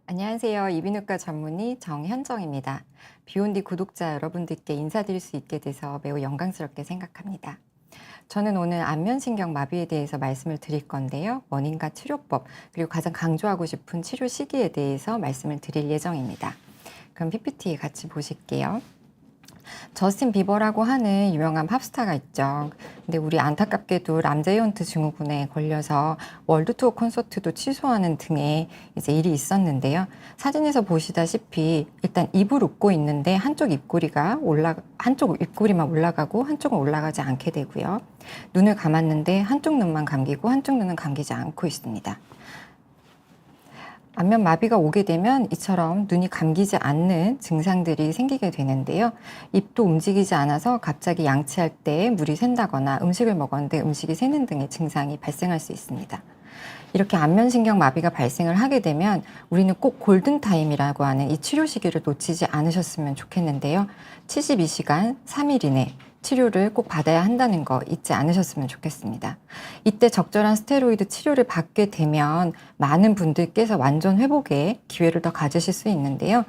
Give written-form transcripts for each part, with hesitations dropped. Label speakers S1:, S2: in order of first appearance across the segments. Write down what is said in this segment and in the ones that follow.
S1: 안녕하세요. 이비인후과 전문의 정현정입니다. 비욘디 구독자 여러분들께 인사드릴 수 있게 돼서 매우 영광스럽게 생각합니다. 저는 오늘 안면신경 마비에 대해서 말씀을 드릴 건데요. 원인과 치료법, 그리고 가장 강조하고 싶은 치료 시기에 대해서 말씀을 드릴 예정입니다. 그럼 PPT 같이 보실게요. 저스틴 비버라고 하는 유명한 팝스타가 있죠. 근데 우리 안타깝게도 람제이언트 증후군에 걸려서 월드 투어 콘서트도 취소하는 등의 이제 일이 있었는데요. 사진에서 보시다시피 일단 입을 웃고 있는데 한쪽 입꼬리만 올라가고 한쪽은 올라가지 않게 되고요. 눈을 감았는데 한쪽 눈만 감기고 한쪽 눈은 감기지 않고 있습니다. 안면 마비가 오게 되면 이처럼 눈이 감기지 않는 증상들이 생기게 되는데요. 입도 움직이지 않아서 갑자기 양치할 때 물이 샌다거나 음식을 먹었는데 음식이 새는 등의 증상이 발생할 수 있습니다. 이렇게 안면신경 마비가 발생을 하게 되면 우리는 꼭 골든타임이라고 하는 이 치료 시기를 놓치지 않으셨으면 좋겠는데요. 72시간 3일 이내 치료를 꼭 받아야 한다는 거 잊지 않으셨으면 좋겠습니다. 이때 적절한 스테로이드 치료를 받게 되면 많은 분들께서 완전 회복의 기회를 더 가지실 수 있는데요.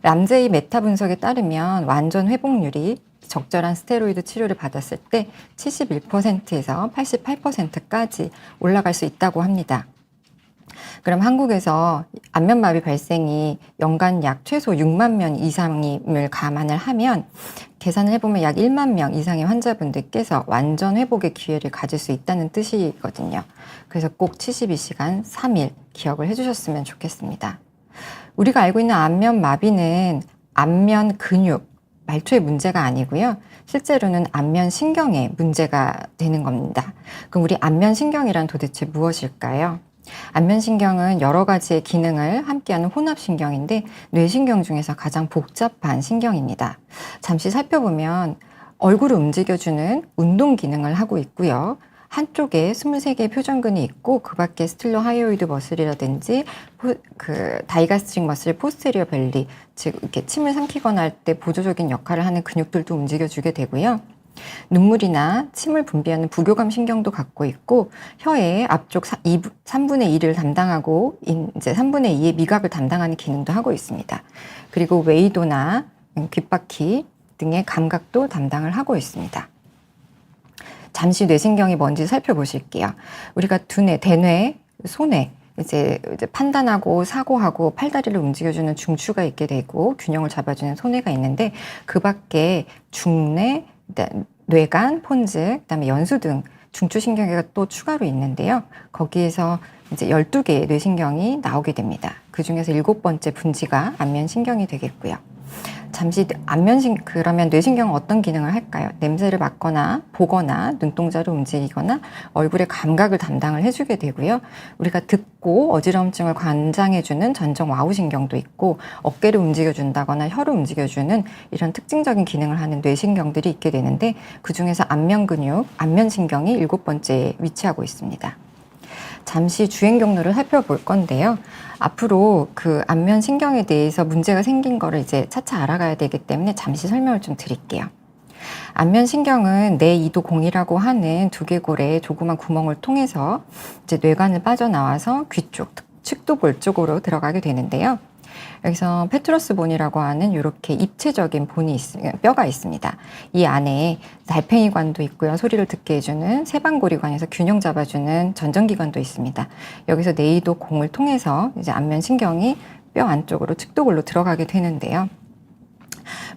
S1: 람제이 메타 분석에 따르면 완전 회복률이 적절한 스테로이드 치료를 받았을 때 71%에서 88%까지 올라갈 수 있다고 합니다. 그럼 한국에서 안면마비 발생이 연간 약 최소 6만 명 이상임을 감안을 하면 계산을 해보면 약 1만 명 이상의 환자분들께서 완전 회복의 기회를 가질 수 있다는 뜻이거든요. 그래서 꼭 72시간 3일 기억을 해주셨으면 좋겠습니다. 우리가 알고 있는 안면마비는 안면 근육, 말초의 문제가 아니고요. 실제로는 안면신경에 문제가 되는 겁니다. 그럼 우리 안면신경이란 도대체 무엇일까요? 안면신경은 여러 가지의 기능을 함께하는 혼합신경인데 뇌신경 중에서 가장 복잡한 신경입니다. 잠시 살펴보면 얼굴을 움직여주는 운동 기능을 하고 있고요. 한쪽에 23개의 표정근이 있고 그 밖에 스틸로 하이오이드 머슬이라든지 다이가스트릭 머슬 포스테리어 벨리, 즉 이렇게 침을 삼키거나 할 때 보조적인 역할을 하는 근육들도 움직여주게 되고요. 눈물이나 침을 분비하는 부교감 신경도 갖고 있고 혀의 앞쪽 3분의 1을 담당하고 이제 3분의 2의 미각을 담당하는 기능도 하고 있습니다. 그리고 웨이도나 귓바퀴 등의 감각도 담당을 하고 있습니다. 잠시 뇌신경이 뭔지 살펴보실게요. 우리가 두뇌, 대뇌, 소뇌, 이제 판단하고 사고하고 팔다리를 움직여주는 중추가 있게 되고 균형을 잡아주는 소뇌가 있는데 그 밖에 중뇌, 뇌간, 폰즈, 그다음에 연수 등 중추신경계가 또 추가로 있는데요. 거기에서 이제 12개의 뇌신경이 나오게 됩니다. 그 중에서 7번째 분지가 안면신경이 되겠고요. 잠시 그러면 뇌신경은 어떤 기능을 할까요? 냄새를 맡거나 보거나 눈동자를 움직이거나 얼굴의 감각을 담당을 해주게 되고요. 우리가 듣고 어지러움증을 관장해주는 전정 와우신경도 있고 어깨를 움직여준다거나 혀를 움직여주는 이런 특징적인 기능을 하는 뇌신경들이 있게 되는데 그 중에서 안면근육, 안면신경이 7번째에 위치하고 있습니다. 잠시 주행 경로를 살펴볼 건데요. 앞으로 그 안면 신경에 대해서 문제가 생긴 거를 이제 차차 알아가야 되기 때문에 잠시 설명을 좀 드릴게요. 안면 신경은 뇌이도공이라고 하는 두개골의 조그만 구멍을 통해서 이제 뇌관을 빠져나와서 귀 쪽, 측두볼 쪽으로 들어가게 되는데요. 여기서 페트러스 본이라고 하는 이렇게 입체적인 뼈가 있습니다. 이 안에 달팽이관도 있고요. 소리를 듣게 해주는 세방고리관에서 균형 잡아주는 전정기관도 있습니다. 여기서 뇌이도공을 통해서 이제 안면신경이 뼈 안쪽으로 측두골로 들어가게 되는데요.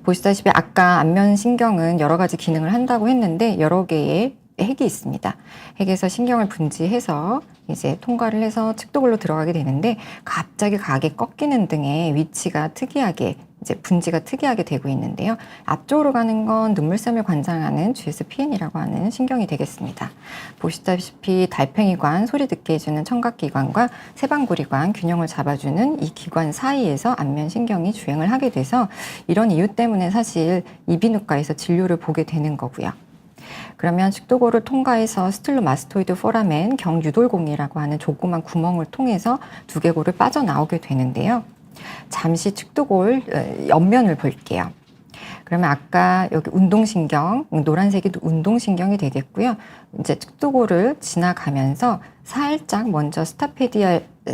S1: 보시다시피 아까 안면신경은 여러 가지 기능을 한다고 했는데 여러 개의 핵이 있습니다. 핵에서 신경을 분지해서 이제 통과를 해서 측두골로 들어가게 되는데 갑자기 각이 꺾이는 등의 위치가 특이하게 이제 분지가 특이하게 되고 있는데요. 앞쪽으로 가는 건 눈물샘을 관장하는 GSPN이라고 하는 신경이 되겠습니다. 보시다시피 달팽이관, 소리 듣게 해주는 청각기관과 세방고리관, 균형을 잡아주는 이 기관 사이에서 안면신경이 주행을 하게 돼서 이런 이유 때문에 사실 이비인후과에서 진료를 보게 되는 거고요. 그러면 측두골을 통과해서 스틸로마스토이드 포라멘 경유돌공이라고 하는 조그만 구멍을 통해서 두개골을 빠져나오게 되는데요. 잠시 측두골 옆면을 볼게요. 그러면 아까 여기 운동신경, 노란색이 운동신경이 되겠고요. 이제 측두골을 지나가면서 살짝 먼저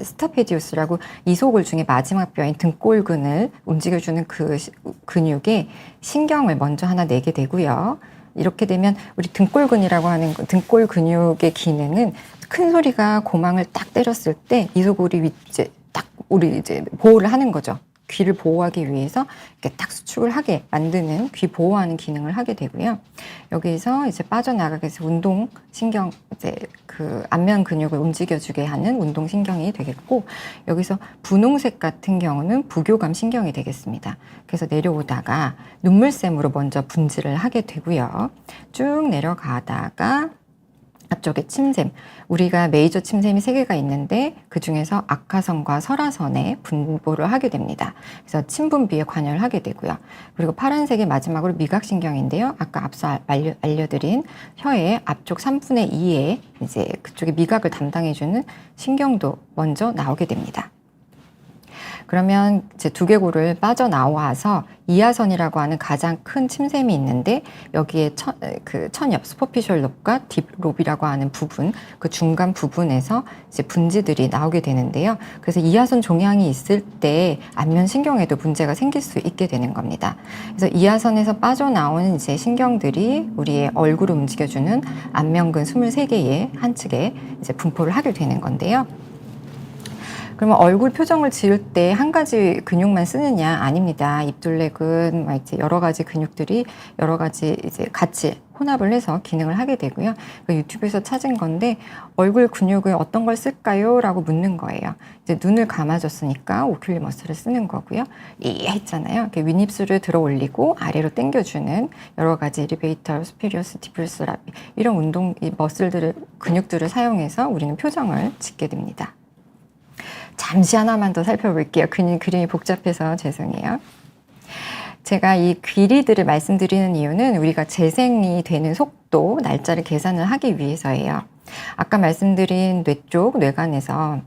S1: 스타페디우스라고 이소골 중에 마지막 뼈인 등골근을 움직여주는 그 근육에 신경을 먼저 하나 내게 되고요. 이렇게 되면 우리 등골근이라고 하는 등골 근육의 기능은 큰 소리가 고망을 딱 때렸을 때 이소골이 이제 딱 우리 이제 보호를 하는 거죠. 귀를 보호하기 위해서 이렇게 딱 수축을 하게 만드는 귀 보호하는 기능을 하게 되고요. 여기서 이제 빠져나가게 해서 운동 신경 이제 그 안면 근육을 움직여주게 하는 운동 신경이 되겠고, 여기서 분홍색 같은 경우는 부교감 신경이 되겠습니다. 그래서 내려오다가 눈물샘으로 먼저 분지를 하게 되고요. 쭉 내려가다가 앞쪽에 침샘, 우리가 메이저 침샘이 3개가 있는데 그 중에서 악하선과 설하선에 분보를 하게 됩니다. 그래서 침분비에 관여를 하게 되고요. 그리고 파란색이 마지막으로 미각신경인데요. 아까 앞서 알려드린 혀의 앞쪽 3분의 2에 이제 그쪽에 미각을 담당해주는 신경도 먼저 나오게 됩니다. 그러면 이제 두개골을 빠져나와서 이하선이라고 하는 가장 큰 침샘이 있는데, 여기에 천엽, 스포피셜 롭과 딥 롭이라고 하는 부분, 그 중간 부분에서 이제 분지들이 나오게 되는데요. 그래서 이하선 종양이 있을 때 안면 신경에도 문제가 생길 수 있게 되는 겁니다. 그래서 이하선에서 빠져나오는 이제 신경들이 우리의 얼굴을 움직여주는 안면근 23개의 한 측에 이제 분포를 하게 되는 건데요. 그러면 얼굴 표정을 지을 때 한 가지 근육만 쓰느냐? 아닙니다. 입둘레근, 이제 여러 가지 근육들이 여러 가지 이제 같이 혼합을 해서 기능을 하게 되고요. 유튜브에서 찾은 건데, 얼굴 근육을 어떤 걸 쓸까요? 라고 묻는 거예요. 이제 눈을 감아줬으니까 오큘리 머슬을 쓰는 거고요. 했잖아요. 이렇게 윗입술을 들어 올리고 아래로 당겨주는 여러 가지 엘리베이터, 스피리어스, 디플스 라비, 이런 운동, 이 머슬들을, 근육들을 사용해서 우리는 표정을 짓게 됩니다. 잠시 하나만 더 살펴볼게요. 그림이 복잡해서 죄송해요. 제가 이 귀리들을 말씀드리는 이유는 우리가 재생이 되는 속도, 날짜를 계산을 하기 위해서예요. 아까 말씀드린 뇌 쪽, 뇌관에서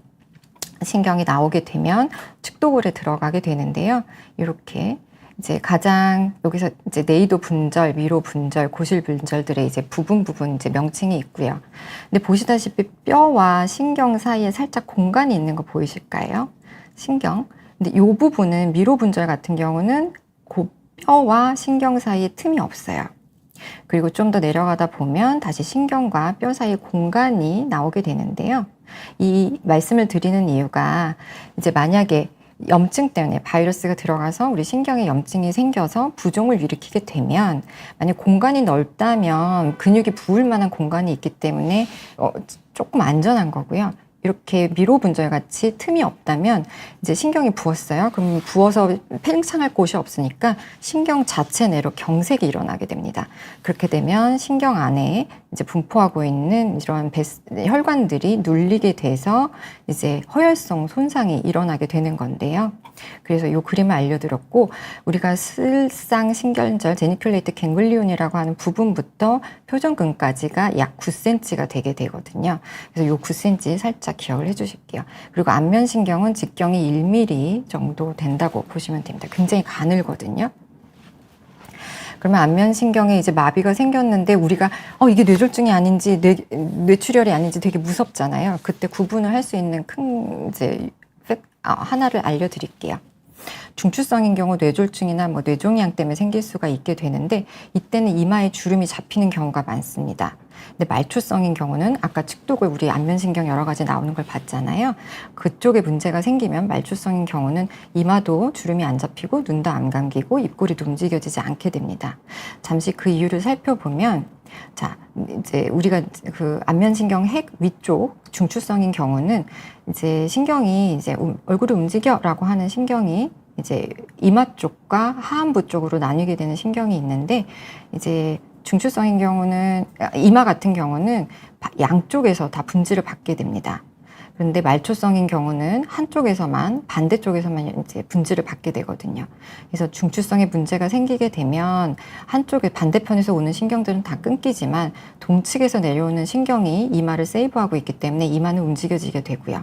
S1: 신경이 나오게 되면 측도골에 들어가게 되는데요. 이렇게 이제 가장 여기서 이제 네이도 분절, 미로 분절, 고실 분절들의 이제 부분 이제 명칭이 있고요. 근데 보시다시피 뼈와 신경 사이에 살짝 공간이 있는 거 보이실까요? 신경. 근데 이 부분은 미로 분절 같은 경우는 그 뼈와 신경 사이에 틈이 없어요. 그리고 좀 더 내려가다 보면 다시 신경과 뼈 사이에 공간이 나오게 되는데요. 이 말씀을 드리는 이유가 이제 만약에 염증 때문에 바이러스가 들어가서 우리 신경에 염증이 생겨서 부종을 일으키게 되면, 만약 공간이 넓다면 근육이 부을 만한 공간이 있기 때문에 조금 안전한 거고요. 이렇게 미로 분절 같이 틈이 없다면 이제 신경이 부었어요. 그럼 부어서 팽창할 곳이 없으니까 신경 자체 내로 경색이 일어나게 됩니다. 그렇게 되면 신경 안에 이제 분포하고 있는 이런 혈관들이 눌리게 돼서 이제 허혈성 손상이 일어나게 되는 건데요. 그래서 이 그림을 알려드렸고, 우리가 슬상 신결절 제니큘레이트 갱글리온이라고 하는 부분부터 표정근까지가 약 9cm가 되게 되거든요. 그래서 이 9cm 살짝 기억을 해주실게요. 그리고 안면신경은 직경이 1mm 정도 된다고 보시면 됩니다. 굉장히 가늘거든요. 그러면 안면신경에 이제 마비가 생겼는데 우리가 이게 뇌졸중이 아닌지 뇌출혈이 아닌지 되게 무섭잖아요. 그때 구분을 할 수 있는 큰 이제 하나를 알려드릴게요. 중추성인 경우 뇌졸중이나 뇌종양 때문에 생길 수가 있게 되는데, 이때는 이마에 주름이 잡히는 경우가 많습니다. 근데 말초성인 경우는 아까 측도골, 우리 안면신경 여러 가지 나오는 걸 봤잖아요. 그쪽에 문제가 생기면 말초성인 경우는 이마도 주름이 안 잡히고 눈도 안 감기고 입꼬리도 움직여지지 않게 됩니다. 잠시 그 이유를 살펴보면, 자, 이제 우리가 그 안면신경 핵 위쪽 중추성인 경우는 이제 신경이 이제 얼굴을 움직여라고 하는 신경이 이제 이마 쪽과 하안부 쪽으로 나뉘게 되는 신경이 있는데, 이제 중추성인 경우는, 이마 같은 경우는 양쪽에서 다 분지를 받게 됩니다. 그런데 말초성인 경우는 한쪽에서만, 반대쪽에서만 이제 분지를 받게 되거든요. 그래서 중추성에 문제가 생기게 되면 한쪽에 반대편에서 오는 신경들은 다 끊기지만 동측에서 내려오는 신경이 이마를 세이브하고 있기 때문에 이마는 움직여지게 되고요.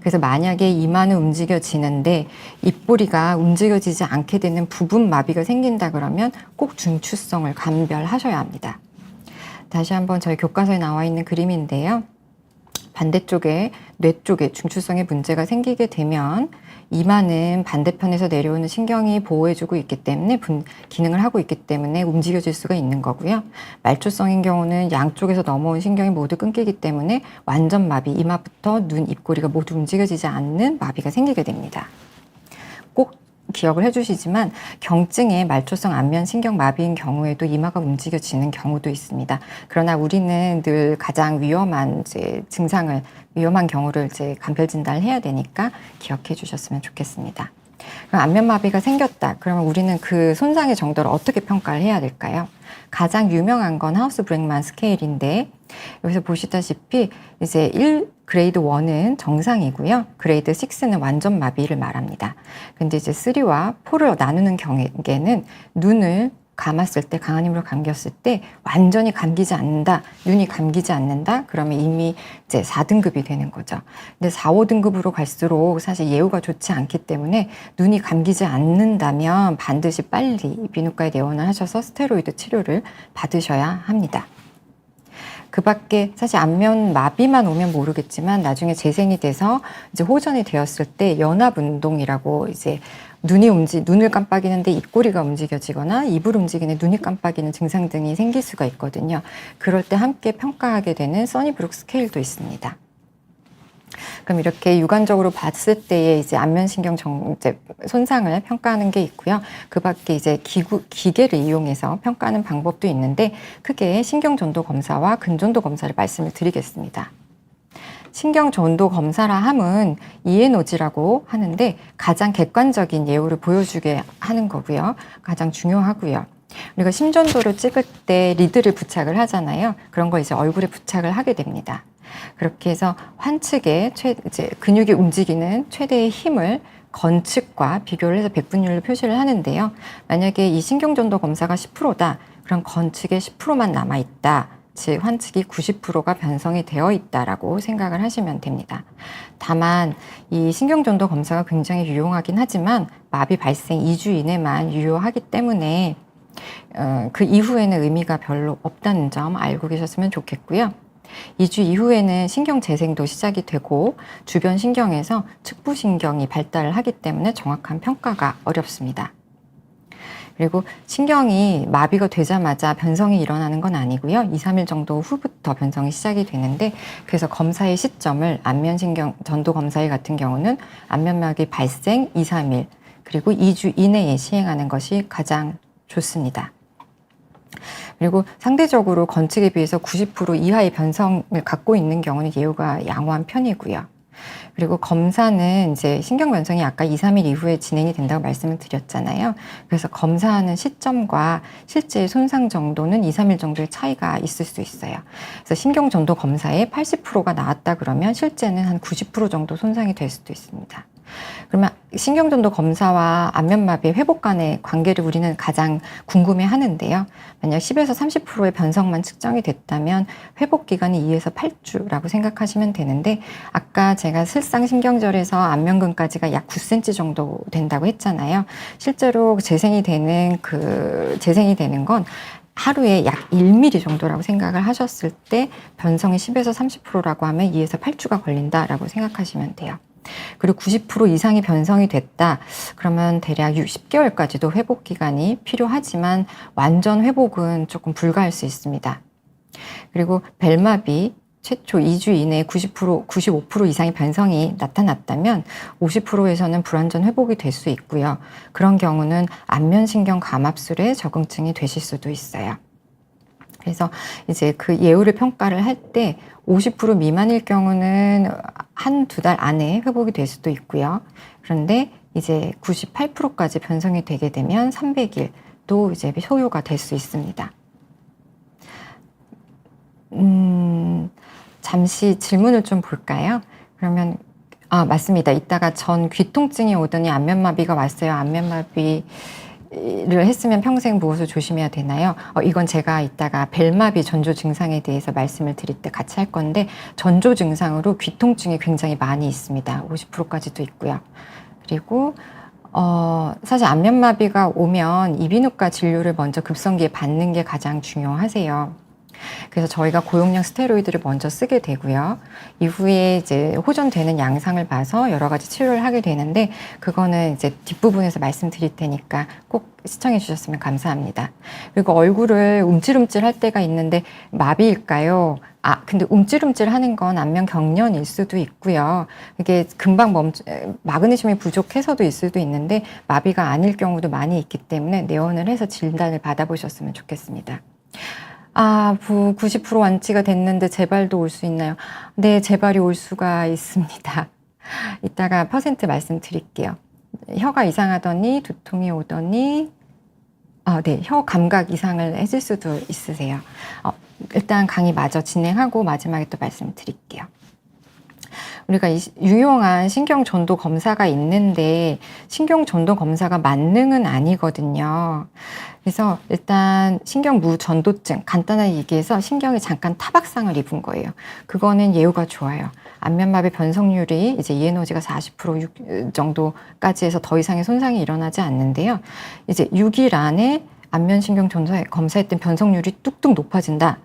S1: 그래서 만약에 이마는 움직여지는데 입꼬리가 움직여지지 않게 되는 부분 마비가 생긴다 그러면 꼭 중추성을 감별하셔야 합니다. 다시 한번 저희 교과서에 나와 있는 그림인데요. 반대쪽에 뇌 쪽에 중추성에 문제가 생기게 되면 이마는 반대편에서 내려오는 신경이 보호해주고 있기 때문에 기능을 하고 있기 때문에 움직여질 수가 있는 거고요. 말초성인 경우는 양쪽에서 넘어온 신경이 모두 끊기기 때문에 완전 마비, 이마부터 눈, 입꼬리가 모두 움직여지지 않는 마비가 생기게 됩니다. 꼭 기억을 해주시지만 경증의 말초성 안면 신경 마비인 경우에도 이마가 움직여지는 경우도 있습니다. 그러나 우리는 늘 가장 위험한 위험한 경우를 간별 진단을 해야 되니까 기억해 주셨으면 좋겠습니다. 그럼 안면 마비가 생겼다. 그러면 우리는 그 손상의 정도를 어떻게 평가를 해야 될까요? 가장 유명한 건 하우스 브렉만 스케일인데 여기서 보시다시피 이제 그레이드 1은 정상이고요. 그레이드 6는 완전 마비를 말합니다. 근데 이제 3와 4를 나누는 경우에는 눈을 감았을 때, 강한 힘으로 감겼을 때 완전히 감기지 않는다, 눈이 감기지 않는다, 그러면 이미 이제 4등급이 되는 거죠. 근데 4, 5등급으로 갈수록 사실 예후가 좋지 않기 때문에 눈이 감기지 않는다면 반드시 빨리 이비인후과에 내원을 하셔서 스테로이드 치료를 받으셔야 합니다. 그 밖에 사실 안면 마비만 오면 모르겠지만 나중에 재생이 돼서 이제 호전이 되었을 때 연합운동이라고 이제 눈을 깜빡이는데 입꼬리가 움직여지거나 입을 움직이는 눈이 깜빡이는 증상 등이 생길 수가 있거든요. 그럴 때 함께 평가하게 되는 써니브룩 스케일도 있습니다. 그럼 이렇게 육안적으로 봤을 때의 이제 안면신경 손상을 평가하는 게 있고요. 그 밖에 이제 기계를 이용해서 평가하는 방법도 있는데 크게 신경전도 검사와 근전도 검사를 말씀을 드리겠습니다. 신경전도 검사라 함은 ENOG라고 하는데 가장 객관적인 예후를 보여주게 하는 거고요. 가장 중요하고요. 우리가 심전도를 찍을 때 리드를 부착을 하잖아요. 그런 거 이제 얼굴에 부착을 하게 됩니다. 그렇게 해서 환측의 근육이 움직이는 최대의 힘을 건측과 비교를 해서 백분율로 표시를 하는데요. 만약에 이 신경전도 검사가 10%다. 그럼 건측의 10%만 남아있다. 즉 환측이 90%가 변성이 되어 있다라고 생각을 하시면 됩니다. 다만 이 신경전도 검사가 굉장히 유용하긴 하지만 마비 발생 2주 이내만 유효하기 때문에 그 이후에는 의미가 별로 없다는 점 알고 계셨으면 좋겠고요. 2주 이후에는 신경 재생도 시작이 되고 주변 신경에서 측부신경이 발달을 하기 때문에 정확한 평가가 어렵습니다. 그리고 신경이 마비가 되자마자 변성이 일어나는 건 아니고요. 2, 3일 정도 후부터 변성이 시작이 되는데 그래서 검사의 시점을 안면신경 전도 검사의 같은 경우는 안면마비 발생 2, 3일 그리고 2주 이내에 시행하는 것이 가장 좋습니다. 그리고 상대적으로 건측에 비해서 90% 이하의 변성을 갖고 있는 경우는 예후가 양호한 편이고요. 그리고 검사는 이제 신경 변성이 아까 2, 3일 이후에 진행이 된다고 말씀을 드렸잖아요. 그래서 검사하는 시점과 실제 손상 정도는 2, 3일 정도의 차이가 있을 수 있어요. 그래서 신경 전도 검사에 80%가 나왔다 그러면 실제는 한 90% 정도 손상이 될 수도 있습니다. 그러면 신경전도 검사와 안면마비의 회복 간의 관계를 우리는 가장 궁금해 하는데요. 만약 10에서 30%의 변성만 측정이 됐다면 회복 기간이 2에서 8주라고 생각하시면 되는데 아까 제가 슬상신경절에서 안면근까지가 약 9cm 정도 된다고 했잖아요. 실제로 재생이 되는 건 하루에 약 1mm 정도라고 생각을 하셨을 때 변성이 10에서 30%라고 하면 2에서 8주가 걸린다라고 생각하시면 돼요. 그리고 90% 이상이 변성이 됐다. 그러면 대략 10개월까지도 회복 기간이 필요하지만 완전 회복은 조금 불가할 수 있습니다. 그리고 벨마비 최초 2주 이내에 95% 이상의 변성이 나타났다면 50%에서는 불완전 회복이 될 수 있고요. 그런 경우는 안면신경 감압술에 적응증이 되실 수도 있어요. 그래서 이제 그 예후를 평가를 할 때 50% 미만일 경우는 한두 달 안에 회복이 될 수도 있고요. 그런데 이제 98%까지 변성이 되게 되면 300일도 이제 소요가 될 수 있습니다. 잠시 질문을 좀 볼까요? 그러면 맞습니다. 이따가 전 귀통증이 오더니 안면마비가 왔어요. 안면마비를 했으면 평생 무엇을 조심해야 되나요? 이건 제가 이따가 벨마비 전조 증상에 대해서 말씀을 드릴 때 같이 할 건데 전조 증상으로 귀통증이 굉장히 많이 있습니다. 50%까지도 있고요. 그리고 사실 안면마비가 오면 이비인후과 진료를 먼저 급성기에 받는 게 가장 중요하세요. 그래서 저희가 고용량 스테로이드를 먼저 쓰게 되고요. 이후에 이제 호전되는 양상을 봐서 여러 가지 치료를 하게 되는데 그거는 이제 뒷부분에서 말씀드릴 테니까 꼭 시청해 주셨으면 감사합니다. 그리고 얼굴을 움찔움찔 할 때가 있는데 마비일까요? 근데 움찔움찔 하는 건 안면 경련일 수도 있고요. 이게 금방 마그네슘이 부족해서도 있을 수도 있는데 마비가 아닐 경우도 많이 있기 때문에 내원을 해서 진단을 받아보셨으면 좋겠습니다. 90% 완치가 됐는데 재발도 올 수 있나요? 네, 재발이 올 수가 있습니다. 이따가 퍼센트 말씀드릴게요. 혀가 이상하더니 두통이 오더니 네, 혀 감각 이상을 해줄 수도 있으세요. 일단 강의 마저 진행하고 마지막에 또 말씀드릴게요. 우리가 유용한 신경전도 검사가 있는데 신경전도 검사가 만능은 아니거든요. 그래서 일단 신경무전도증, 간단하게 얘기해서 신경이 잠깐 타박상을 입은 거예요. 그거는 예후가 좋아요. 안면마비 변성률이 이제 ENOG가 40% 정도까지 해서 더 이상의 손상이 일어나지 않는데요. 이제 6일 안에 안면신경 검사했던 변성률이 뚝뚝 높아진다.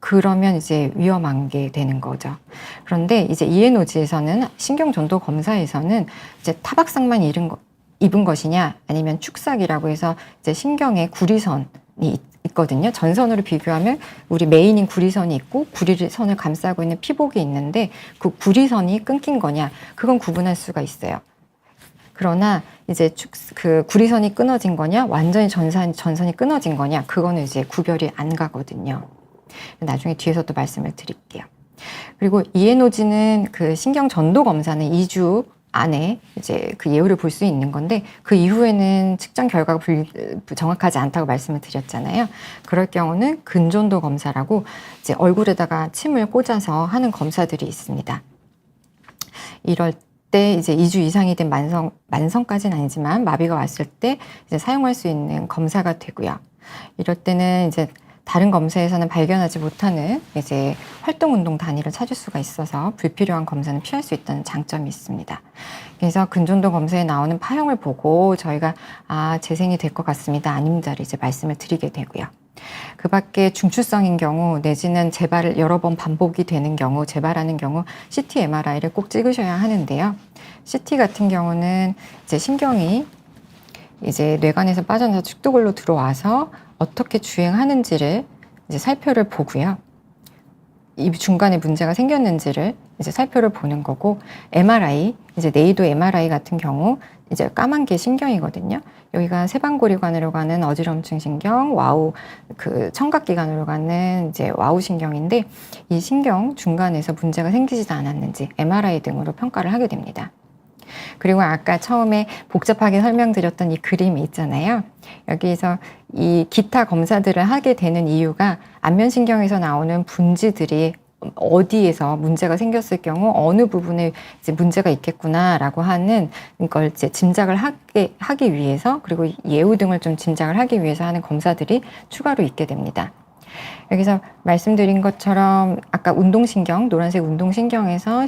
S1: 그러면 이제 위험한 게 되는 거죠. 그런데 이제 ENOG에서는 신경전도 검사에서는 이제 타박상만 입은 것이냐 아니면 축삭이라고 해서 이제 신경에 구리선이 있거든요. 전선으로 비교하면 우리 메인인 구리선이 있고 구리선을 감싸고 있는 피복이 있는데 그 구리선이 끊긴 거냐 그건 구분할 수가 있어요. 그러나 이제 그 구리선이 끊어진 거냐 완전히 전선이 끊어진 거냐 그거는 이제 구별이 안 가거든요. 나중에 뒤에서 또 말씀을 드릴게요. 그리고 ENOG는 그 신경 전도 검사는 2주 안에 이제 그 예후를 볼 수 있는 건데 그 이후에는 측정 결과가 정확하지 않다고 말씀을 드렸잖아요. 그럴 경우는 근전도 검사라고 이제 얼굴에다가 침을 꽂아서 하는 검사들이 있습니다. 이럴 때 이제 2주 이상이 된 만성까지는 아니지만 마비가 왔을 때 이제 사용할 수 있는 검사가 되고요. 이럴 때는 이제 다른 검사에서는 발견하지 못하는 이제 활동운동 단위를 찾을 수가 있어서 불필요한 검사는 피할 수 있다는 장점이 있습니다. 그래서 근전도 검사에 나오는 파형을 보고 저희가 재생이 될 것 같습니다. 아닙니다를 이제 말씀을 드리게 되고요. 그 밖에 중추성인 경우 내지는 재발을 여러 번 반복이 되는 경우 재발하는 경우 CT, MRI를 꼭 찍으셔야 하는데요. CT 같은 경우는 이제 신경이 이제 뇌관에서 빠져나서 축두골로 들어와서 어떻게 주행하는지를 이제 살펴를 보고요. 이 중간에 문제가 생겼는지를 이제 살펴를 보는 거고 MRI, 이제 네이도 MRI 같은 경우 이제 까만 게 신경이거든요. 여기가 세방고리관으로 가는 어지럼증 신경, 와우 그 청각기관으로 가는 이제 와우 신경인데 이 신경 중간에서 문제가 생기지도 않았는지 MRI 등으로 평가를 하게 됩니다. 그리고 아까 처음에 복잡하게 설명드렸던 이 그림이 있잖아요. 여기에서 이 기타 검사들을 하게 되는 이유가 안면신경에서 나오는 분지들이 어디에서 문제가 생겼을 경우 어느 부분에 이제 문제가 있겠구나라고 하는 걸 이제 짐작을 하기 위해서 그리고 예후 등을 좀 짐작을 하기 위해서 하는 검사들이 추가로 있게 됩니다. 여기서 말씀드린 것처럼 아까 운동신경, 노란색 운동신경에서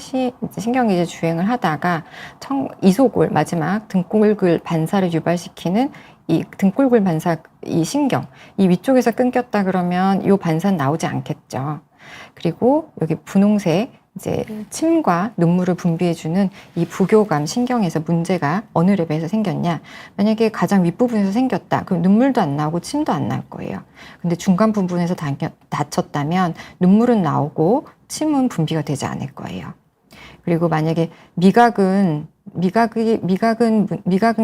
S1: 신경이 이제 주행을 하다가 이소골, 마지막 등골글 반사를 유발시키는 이 등골글 반사, 이 신경, 이 위쪽에서 끊겼다 그러면 이 반사는 나오지 않겠죠. 그리고 여기 분홍색, 이제 침과 눈물을 분비해주는 이 부교감 신경에서 문제가 어느 레벨에서 생겼냐. 만약에 가장 윗부분에서 생겼다. 그럼 눈물도 안 나오고 침도 안 나올 거예요. 근데 중간 부분에서 다쳤다면 눈물은 나오고 침은 분비가 되지 않을 거예요. 그리고 만약에 미각은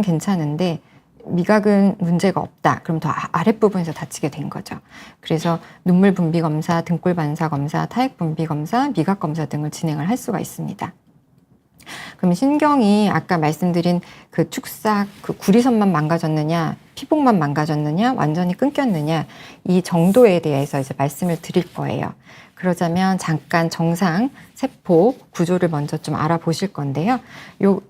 S1: 괜찮은데 미각은 문제가 없다. 그럼 더 아랫부분에서 다치게 된 거죠. 그래서 눈물 분비 검사, 등골 반사 검사, 타액 분비 검사, 미각 검사 등을 진행을 할 수가 있습니다. 그럼 신경이 아까 말씀드린 그 축삭, 그 구리선만 망가졌느냐, 피복만 망가졌느냐, 완전히 끊겼느냐, 이 정도에 대해서 이제 말씀을 드릴 거예요. 그러자면 잠깐 정상 세포 구조를 먼저 좀 알아보실 건데요.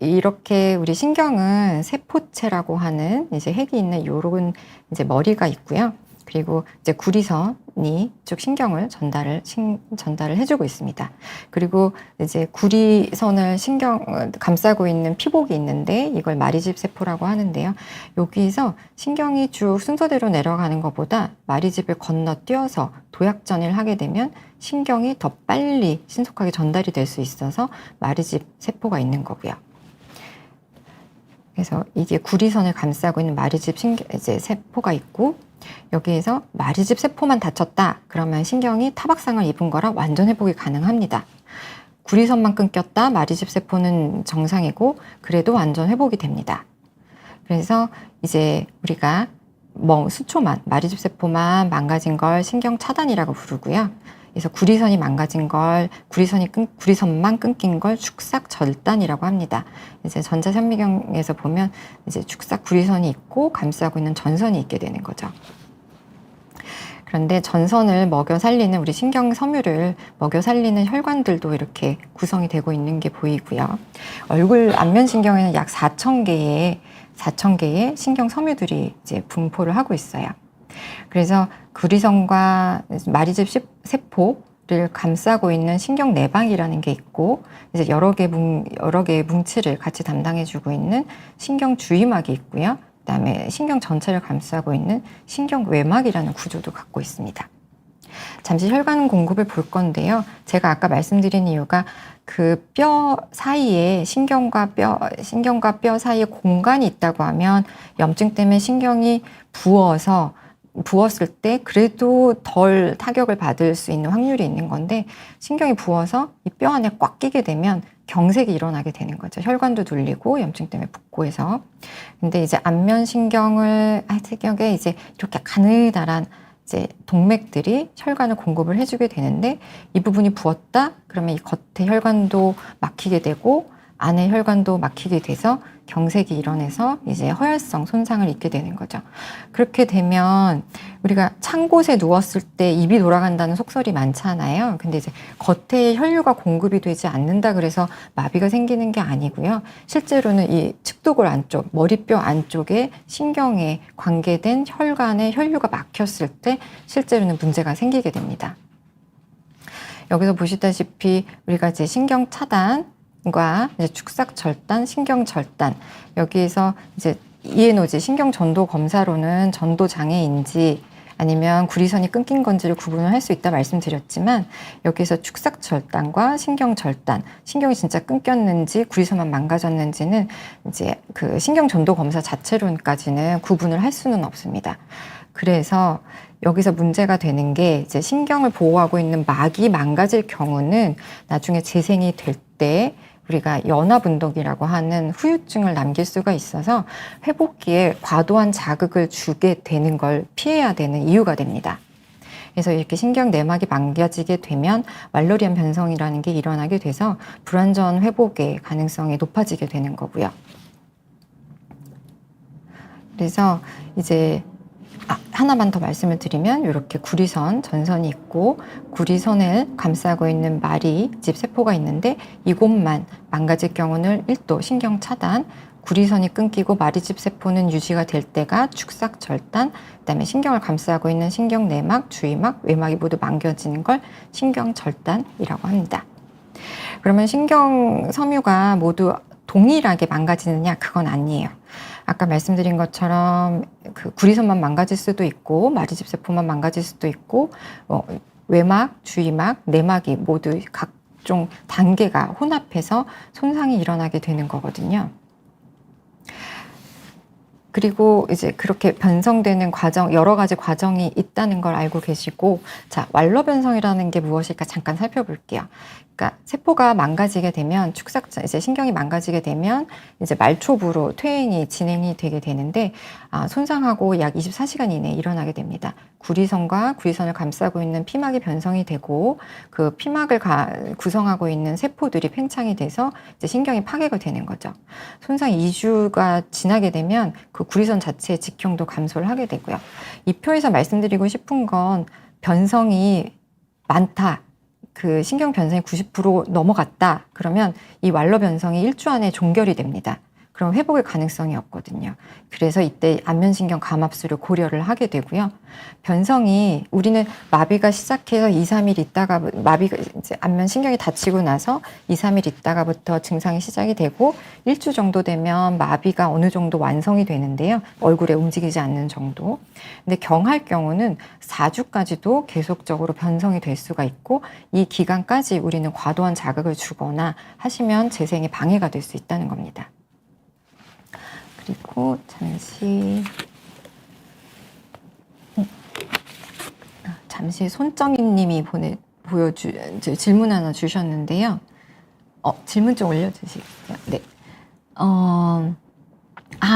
S1: 이렇게 우리 신경은 세포체라고 하는 이제 핵이 있는 요런 이제 머리가 있고요. 그리고 이제 구리선이 쭉 신경을 전달을 해주고 있습니다. 그리고 이제 구리선을 감싸고 있는 피복이 있는데 이걸 마리집 세포라고 하는데요. 여기서 신경이 쭉 순서대로 내려가는 것보다 마리집을 건너뛰어서 도약전을 하게 되면 신경이 더 빨리 신속하게 전달이 될 수 있어서 마리집 세포가 있는 거고요. 그래서 이게 구리선을 감싸고 있는 마리집 이제 세포가 있고, 여기에서 마리집 세포만 다쳤다 그러면 신경이 타박상을 입은 거라 완전 회복이 가능합니다. 구리선만 끊겼다, 마리집 세포는 정상이고 그래도 완전 회복이 됩니다. 그래서 이제 우리가 수초만 마리집 세포만 망가진 걸 신경 차단이라고 부르고요. 그래서 구리선이 망가진 걸, 구리선만 끊긴 걸 축삭 절단이라고 합니다. 이제 전자현미경에서 보면 이제 축삭 구리선이 있고 감싸고 있는 전선이 있게 되는 거죠. 그런데 전선을 먹여 살리는, 우리 신경 섬유를 먹여 살리는 혈관들도 이렇게 구성이 되고 있는 게 보이고요. 얼굴 안면 신경에는 약 4,000개의 신경 섬유들이 이제 분포를 하고 있어요. 그래서 구리선과 마리집 세포를 감싸고 있는 신경 내막이라는 게 있고, 이제 여러 개의 뭉치를 같이 담당해주고 있는 신경 주위막이 있고요. 그다음에 신경 전체를 감싸고 있는 신경 외막이라는 구조도 갖고 있습니다. 잠시 혈관 공급을 볼 건데요. 제가 아까 말씀드린 이유가 그 뼈 사이에 신경과 뼈 사이에 공간이 있다고 하면 염증 때문에 신경이 부었을 때 그래도 덜 타격을 받을 수 있는 확률이 있는 건데, 신경이 부어서 이 뼈 안에 꽉 끼게 되면 경색이 일어나게 되는 거죠. 혈관도 눌리고 염증 때문에 붓고 해서. 근데 이제 안면 신경에 이제 이렇게 가느다란 이제 동맥들이 혈관을 공급을 해주게 되는데, 이 부분이 부었다 그러면 이 겉에 혈관도 막히게 되고 안에 혈관도 막히게 돼서 경색이 일어나서 이제 허혈성 손상을 입게 되는 거죠. 그렇게 되면 우리가 찬 곳에 누웠을 때 입이 돌아간다는 속설이 많잖아요. 근데 이제 겉에 혈류가 공급이 되지 않는다 그래서 마비가 생기는 게 아니고요. 실제로는 이 측도골 안쪽, 머리뼈 안쪽에 신경에 관계된 혈관에 혈류가 막혔을 때 실제로는 문제가 생기게 됩니다. 여기서 보시다시피 우리가 이제 신경 차단 과 이제 축삭 절단, 신경 절단, 여기에서 이제 ENOG 신경 전도 검사로는 전도 장애인지 아니면 구리선이 끊긴 건지를 구분을 할 수 있다 말씀드렸지만, 여기에서 축삭 절단과 신경 절단, 신경이 진짜 끊겼는지 구리선만 망가졌는지는 이제 그 신경 전도 검사 자체로까지는 구분을 할 수는 없습니다. 그래서 여기서 문제가 되는 게, 이제 신경을 보호하고 있는 막이 망가질 경우는 나중에 재생이 될 때 우리가 연화분독이라고 하는 후유증을 남길 수가 있어서 회복기에 과도한 자극을 주게 되는 걸 피해야 되는 이유가 됩니다. 그래서 이렇게 신경 내막이 망가지게 되면 왈러리안 변성이라는 게 일어나게 돼서 불완전 회복의 가능성이 높아지게 되는 거고요. 그래서 이제 하나만 더 말씀을 드리면, 이렇게 구리선, 전선이 있고 구리선을 감싸고 있는 마리집 세포가 있는데, 이곳만 망가질 경우는 1도 신경 차단, 구리선이 끊기고 마리집 세포는 유지가 될 때가 축삭 절단, 그다음에 신경을 감싸고 있는 신경 내막, 주위막, 외막이 모두 망가지는 걸 신경 절단이라고 합니다. 그러면 신경 섬유가 모두 동일하게 망가지느냐? 그건 아니에요. 아까 말씀드린 것처럼 그 구리선만 망가질 수도 있고 마리집 세포만 망가질 수도 있고, 외막, 주위막, 내막이 모두 각종 단계가 혼합해서 손상이 일어나게 되는 거거든요. 그리고 이제 그렇게 변성되는 과정, 여러 가지 과정이 있다는 걸 알고 계시고, 자, 왈러 변성이라는 게 무엇일까 잠깐 살펴볼게요. 그러니까 세포가 망가지게 되면, 이제 신경이 망가지게 되면 이제 말초부로 퇴행이 진행이 되게 되는데, 손상하고 약 24시간 이내에 일어나게 됩니다. 구리선과 구리선을 감싸고 있는 피막이 변성이 되고, 그 피막을 구성하고 있는 세포들이 팽창이 돼서 이제 신경이 파괴가 되는 거죠. 손상 2주가 지나게 되면 그 구리선 자체의 직형도 감소를 하게 되고요. 이 표에서 말씀드리고 싶은 건, 변성이 많다, 그 신경 변성이 90% 넘어갔다 그러면 이 왈러 변성이 1주 안에 종결이 됩니다. 그럼 회복의 가능성이 없거든요. 그래서 이때 안면신경 감압술을 고려를 하게 되고요. 변성이 우리는 마비가 시작해서 2, 3일 있다가 마비가 이제 안면신경이 다치고 나서 2, 3일 있다가부터 증상이 시작이 되고 일주 정도 되면 마비가 어느 정도 완성이 되는데요. 얼굴에 움직이지 않는 정도. 근데 경할 경우는 4주까지도 계속적으로 변성이 될 수가 있고 이 기간까지 우리는 과도한 자극을 주거나 하시면 재생에 방해가 될 수 있다는 겁니다. 그리고 잠시 손정희님이 질문 하나 주셨는데요. 질문 좀 올려주실게요. 네.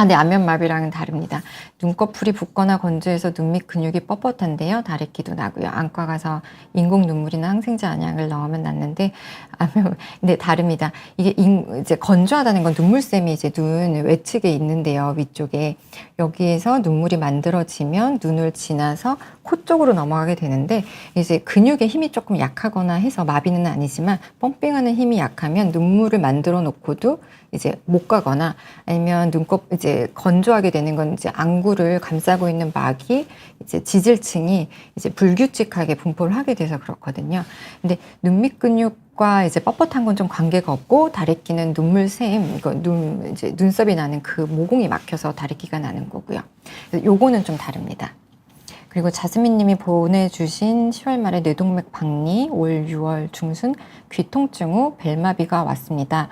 S1: 네, 안면마비랑은 다릅니다. 눈꺼풀이 붓거나 건조해서 눈 밑 근육이 뻣뻣한데요. 다래끼도 나고요. 안과 가서 인공 눈물이나 항생제 안약을 넣으면 낫는데, 네, 다릅니다. 이게 이제 건조하다는 건 눈물샘이 이제 눈 외측에 있는데요. 위쪽에. 여기에서 눈물이 만들어지면 눈을 지나서 코 쪽으로 넘어가게 되는데, 이제 근육의 힘이 조금 약하거나 해서 마비는 아니지만, 펌핑하는 힘이 약하면 눈물을 만들어 놓고도 이제 못 가거나 아니면 이제 건조하게 되는 건 이제 안구를 감싸고 있는 막이 이제 지질층이 이제 불규칙하게 분포를 하게 돼서 그렇거든요. 근데 눈밑 근육과 이제 뻣뻣한 건 좀 관계가 없고 다래끼는 눈물샘, 이거 이제 눈썹이 나는 그 모공이 막혀서 다래끼가 나는 거고요. 그래서 요거는 좀 다릅니다. 그리고 자스민 님이 보내주신 10월 말에 뇌동맥 박리, 올 6월 중순 귀통증 후 벨마비가 왔습니다.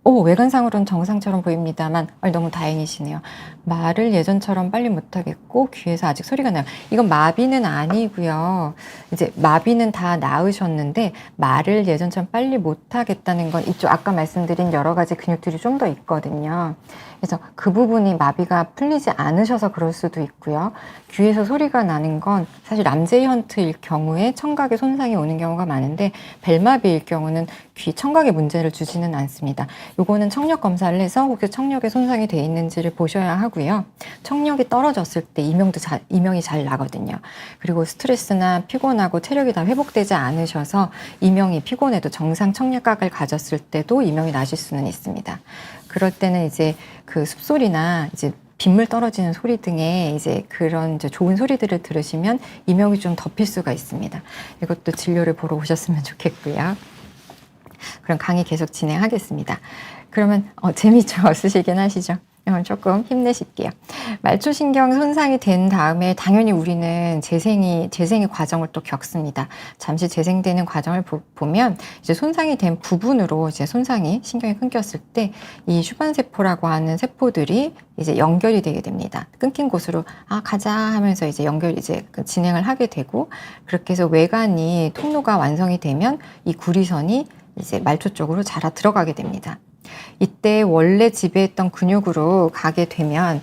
S1: 외관상으로는 정상처럼 보입니다만 너무 다행이시네요. 말을 예전처럼 빨리 못하겠고 귀에서 아직 소리가 나요. 이건 마비는 아니고요. 이제 마비는 다 나으셨는데 말을 예전처럼 빨리 못하겠다는 건 이쪽 아까 말씀드린 여러 가지 근육들이 좀 더 있거든요. 그래서 그 부분이 마비가 풀리지 않으셔서 그럴 수도 있고요. 귀에서 소리가 나는 건 사실 람제이 헌트일 경우에 청각에 손상이 오는 경우가 많은데 벨마비일 경우는 귀 청각에 문제를 주지는 않습니다. 요거는 청력 검사를 해서 혹시 청력에 손상이 돼 있는지를 보셔야 하고요. 청력이 떨어졌을 때 이명이 잘 나거든요. 그리고 스트레스나 피곤하고 체력이 다 회복되지 않으셔서 이명이 피곤해도 정상 청력각을 가졌을 때도 이명이 나실 수는 있습니다. 그럴 때는 이제 그 숲소리나 이제 빗물 떨어지는 소리 등의 이제 그런 이제 좋은 소리들을 들으시면 이명이 좀 덮일 수가 있습니다. 이것도 진료를 보러 오셨으면 좋겠고요. 그럼 강의 계속 진행하겠습니다. 그러면 재미있죠? 쓰시긴 하시죠? 조금 힘내실게요. 말초신경 손상이 된 다음에 당연히 우리는 재생의 과정을 또 겪습니다. 잠시 재생되는 과정을 보면 이제 손상이 된 부분으로 이제 신경이 끊겼을 때 이 슈반세포라고 하는 세포들이 이제 연결이 되게 됩니다. 끊긴 곳으로 가자 하면서 이제 진행을 하게 되고 그렇게 해서 외관이 통로가 완성이 되면 이 구리선이 이제 말초 쪽으로 자라 들어가게 됩니다. 이때 원래 지배했던 근육으로 가게 되면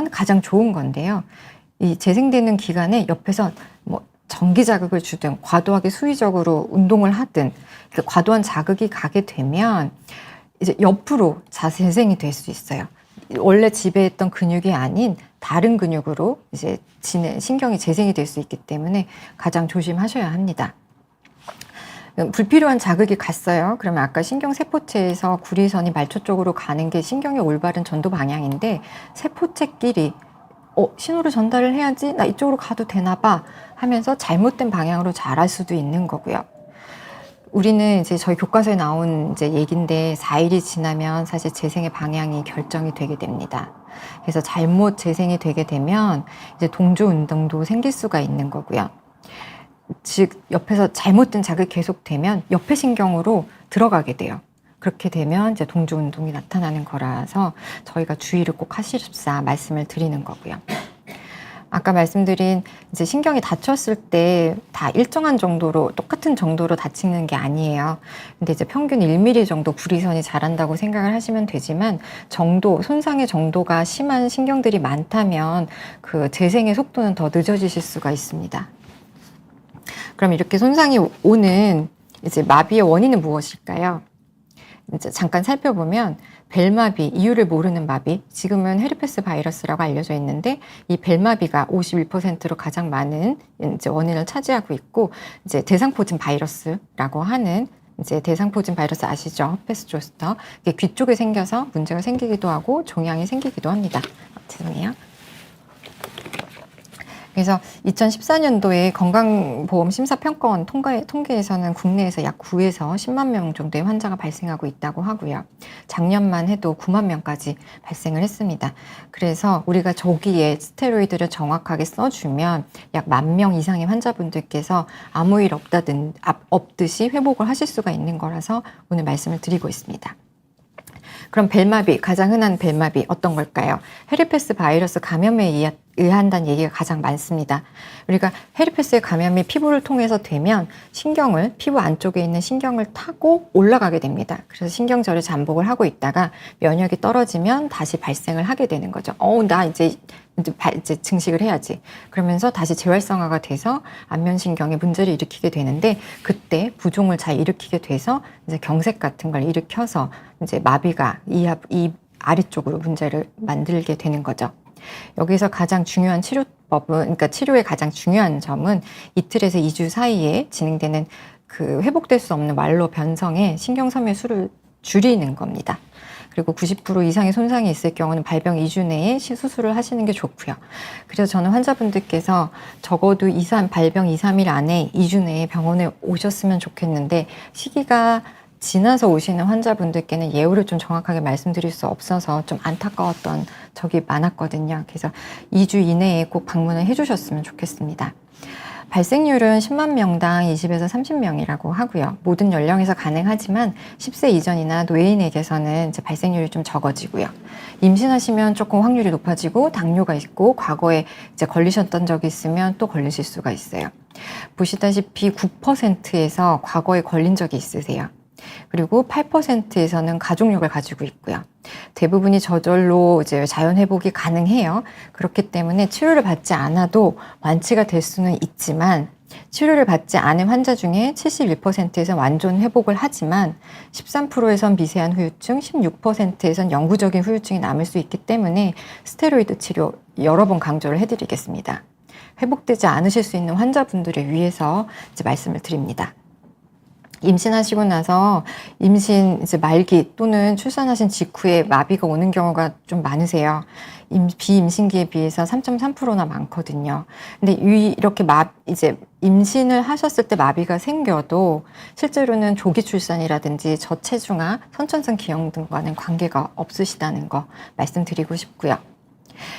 S1: 가장 좋은 건데요. 이 재생되는 기간에 옆에서 전기 자극을 주든 과도하게 수위적으로 운동을 하든 과도한 자극이 가게 되면 이제 옆으로 재생이 될 수 있어요. 원래 지배했던 근육이 아닌 다른 근육으로 이제 신경이 재생이 될 수 있기 때문에 가장 조심하셔야 합니다. 불필요한 자극이 갔어요. 그러면 아까 신경세포체에서 구리선이 말초 쪽으로 가는 게 신경의 올바른 전도 방향인데 세포체끼리 신호를 전달을 해야지 나 이쪽으로 가도 되나 봐 하면서 잘못된 방향으로 자랄 수도 있는 거고요. 우리는 이제 저희 교과서에 나온 이제 얘기인데 4일이 지나면 사실 재생의 방향이 결정이 되게 됩니다. 그래서 잘못 재생이 되게 되면 이제 동조 운동도 생길 수가 있는 거고요. 즉 옆에서 잘못된 자극이 계속되면 옆에 신경으로 들어가게 돼요. 그렇게 되면 이제 동조 운동이 나타나는 거라서 저희가 주의를 꼭 하십사 말씀을 드리는 거고요. 아까 말씀드린 이제 신경이 다쳤을 때 다 일정한 정도로 똑같은 정도로 다치는 게 아니에요. 근데 이제 평균 1mm 정도 구리선이 자란다고 생각을 하시면 되지만 손상의 정도가 심한 신경들이 많다면 그 재생의 속도는 더 늦어지실 수가 있습니다. 그럼 이렇게 손상이 오는 이제 마비의 원인은 무엇일까요? 이제 잠깐 살펴보면 벨마비, 이유를 모르는 마비, 지금은 헤르페스 바이러스라고 알려져 있는데 이 벨마비가 51%로 가장 많은 이제 원인을 차지하고 있고 이제 대상포진 바이러스라고 하는 이제 대상포진 바이러스 아시죠? 허페스 조스터. 이게 귀 쪽에 생겨서 문제가 생기기도 하고 종양이 생기기도 합니다. 죄송해요. 그래서 2014년도에 건강보험심사평가원 통계에서는 국내에서 약 9에서 10만 명 정도의 환자가 발생하고 있다고 하고요. 작년만 해도 9만 명까지 발생을 했습니다. 그래서 우리가 저기에 스테로이드를 정확하게 써주면 약 10,000명 이상의 환자분들께서 아무 일 없듯이 회복을 하실 수가 있는 거라서 오늘 말씀을 드리고 있습니다. 그럼 벨마비, 가장 흔한 벨마비 어떤 걸까요? 헤르페스 바이러스 감염에 의한다는 얘기가 가장 많습니다. 우리가 헤르페스의 감염이 피부를 통해서 되면 피부 안쪽에 있는 신경을 타고 올라가게 됩니다. 그래서 신경절에 잠복을 하고 있다가 면역이 떨어지면 다시 발생을 하게 되는 거죠. 나 이제 증식을 해야지. 그러면서 다시 재활성화가 돼서 안면신경에 문제를 일으키게 되는데 그때 부종을 잘 일으키게 돼서 이제 경색 같은 걸 일으켜서 이제 마비가 이 아래쪽으로 문제를 만들게 되는 거죠. 여기서 가장 중요한 그러니까 치료의 가장 중요한 점은 이틀에서 2주 사이에 진행되는 그 회복될 수 없는 완로 변성의 신경섬유 수를 줄이는 겁니다. 그리고 90% 이상의 손상이 있을 경우는 발병 2주 내에 수술을 하시는 게 좋고요. 그래서 저는 환자분들께서 적어도 발병 2, 3일 안에 2주 내에 병원에 오셨으면 좋겠는데 시기가 지나서 오시는 환자분들께는 예후를 좀 정확하게 말씀드릴 수 없어서 좀 안타까웠던 적이 많았거든요. 그래서 2주 이내에 꼭 방문을 해주셨으면 좋겠습니다. 발생률은 10만 명당 20에서 30명이라고 하고요. 모든 연령에서 가능하지만 10세 이전이나 노예인에게서는 이제 발생률이 좀 적어지고요. 임신하시면 조금 확률이 높아지고 당뇨가 있고 과거에 이제 걸리셨던 적이 있으면 또 걸리실 수가 있어요. 보시다시피 9%에서 과거에 걸린 적이 있으세요. 그리고 8%에서는 가족력을 가지고 있고요. 대부분이 저절로 이제 자연 회복이 가능해요. 그렇기 때문에 치료를 받지 않아도 완치가 될 수는 있지만 치료를 받지 않은 환자 중에 71%에서 완전 회복을 하지만 13%에선 미세한 후유증, 16%에선 영구적인 후유증이 남을 수 있기 때문에 스테로이드 치료 여러 번 강조를 해드리겠습니다. 회복되지 않으실 수 있는 환자분들을 위해서 이제 말씀을 드립니다. 임신하시고 나서 임신 이제 말기 또는 출산하신 직후에 마비가 오는 경우가 좀 많으세요. 비임신기에 비해서 3.3%나 많거든요. 근데 이렇게 이제 임신을 하셨을 때 마비가 생겨도 실제로는 조기 출산이라든지 저체중아, 선천성 기형 등과는 관계가 없으시다는 거 말씀드리고 싶고요.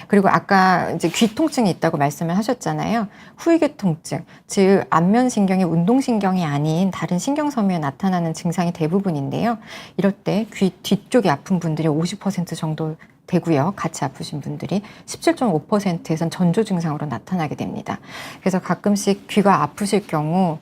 S1: 그리고 아까 이제 귀 통증이 있다고 말씀을 하셨잖아요. 후이귀 통증, 즉 안면신경이 운동신경이 아닌 다른 신경섬유에 나타나는 증상이 대부분인데요. 이럴 때 귀 뒤쪽이 아픈 분들이 50% 정도 되고요. 같이 아프신 분들이 17.5%에선 전조 증상으로 나타나게 됩니다. 그래서 가끔씩 귀가 아프실 경우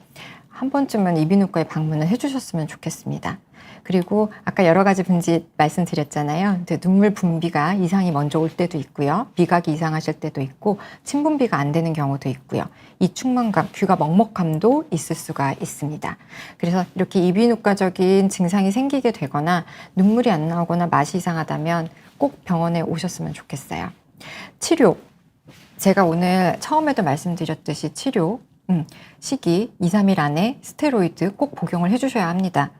S1: 한 번쯤은 이비인후과에 방문을 해주셨으면 좋겠습니다. 그리고 아까 여러 가지 분지 말씀드렸잖아요. 눈물 분비가 이상이 먼저 올 때도 있고요. 미각이 이상하실 때도 있고 침분비가 안 되는 경우도 있고요. 이충만감, 귀가 먹먹함도 있을 수가 있습니다. 그래서 이렇게 이비인후과적인 증상이 생기게 되거나 눈물이 안 나오거나 맛이 이상하다면 꼭 병원에 오셨으면 좋겠어요. 치료, 제가 오늘 처음에도 말씀드렸듯이 치료 시기 2, 3일 안에 스테로이드 꼭 복용을 해주셔야 합니다.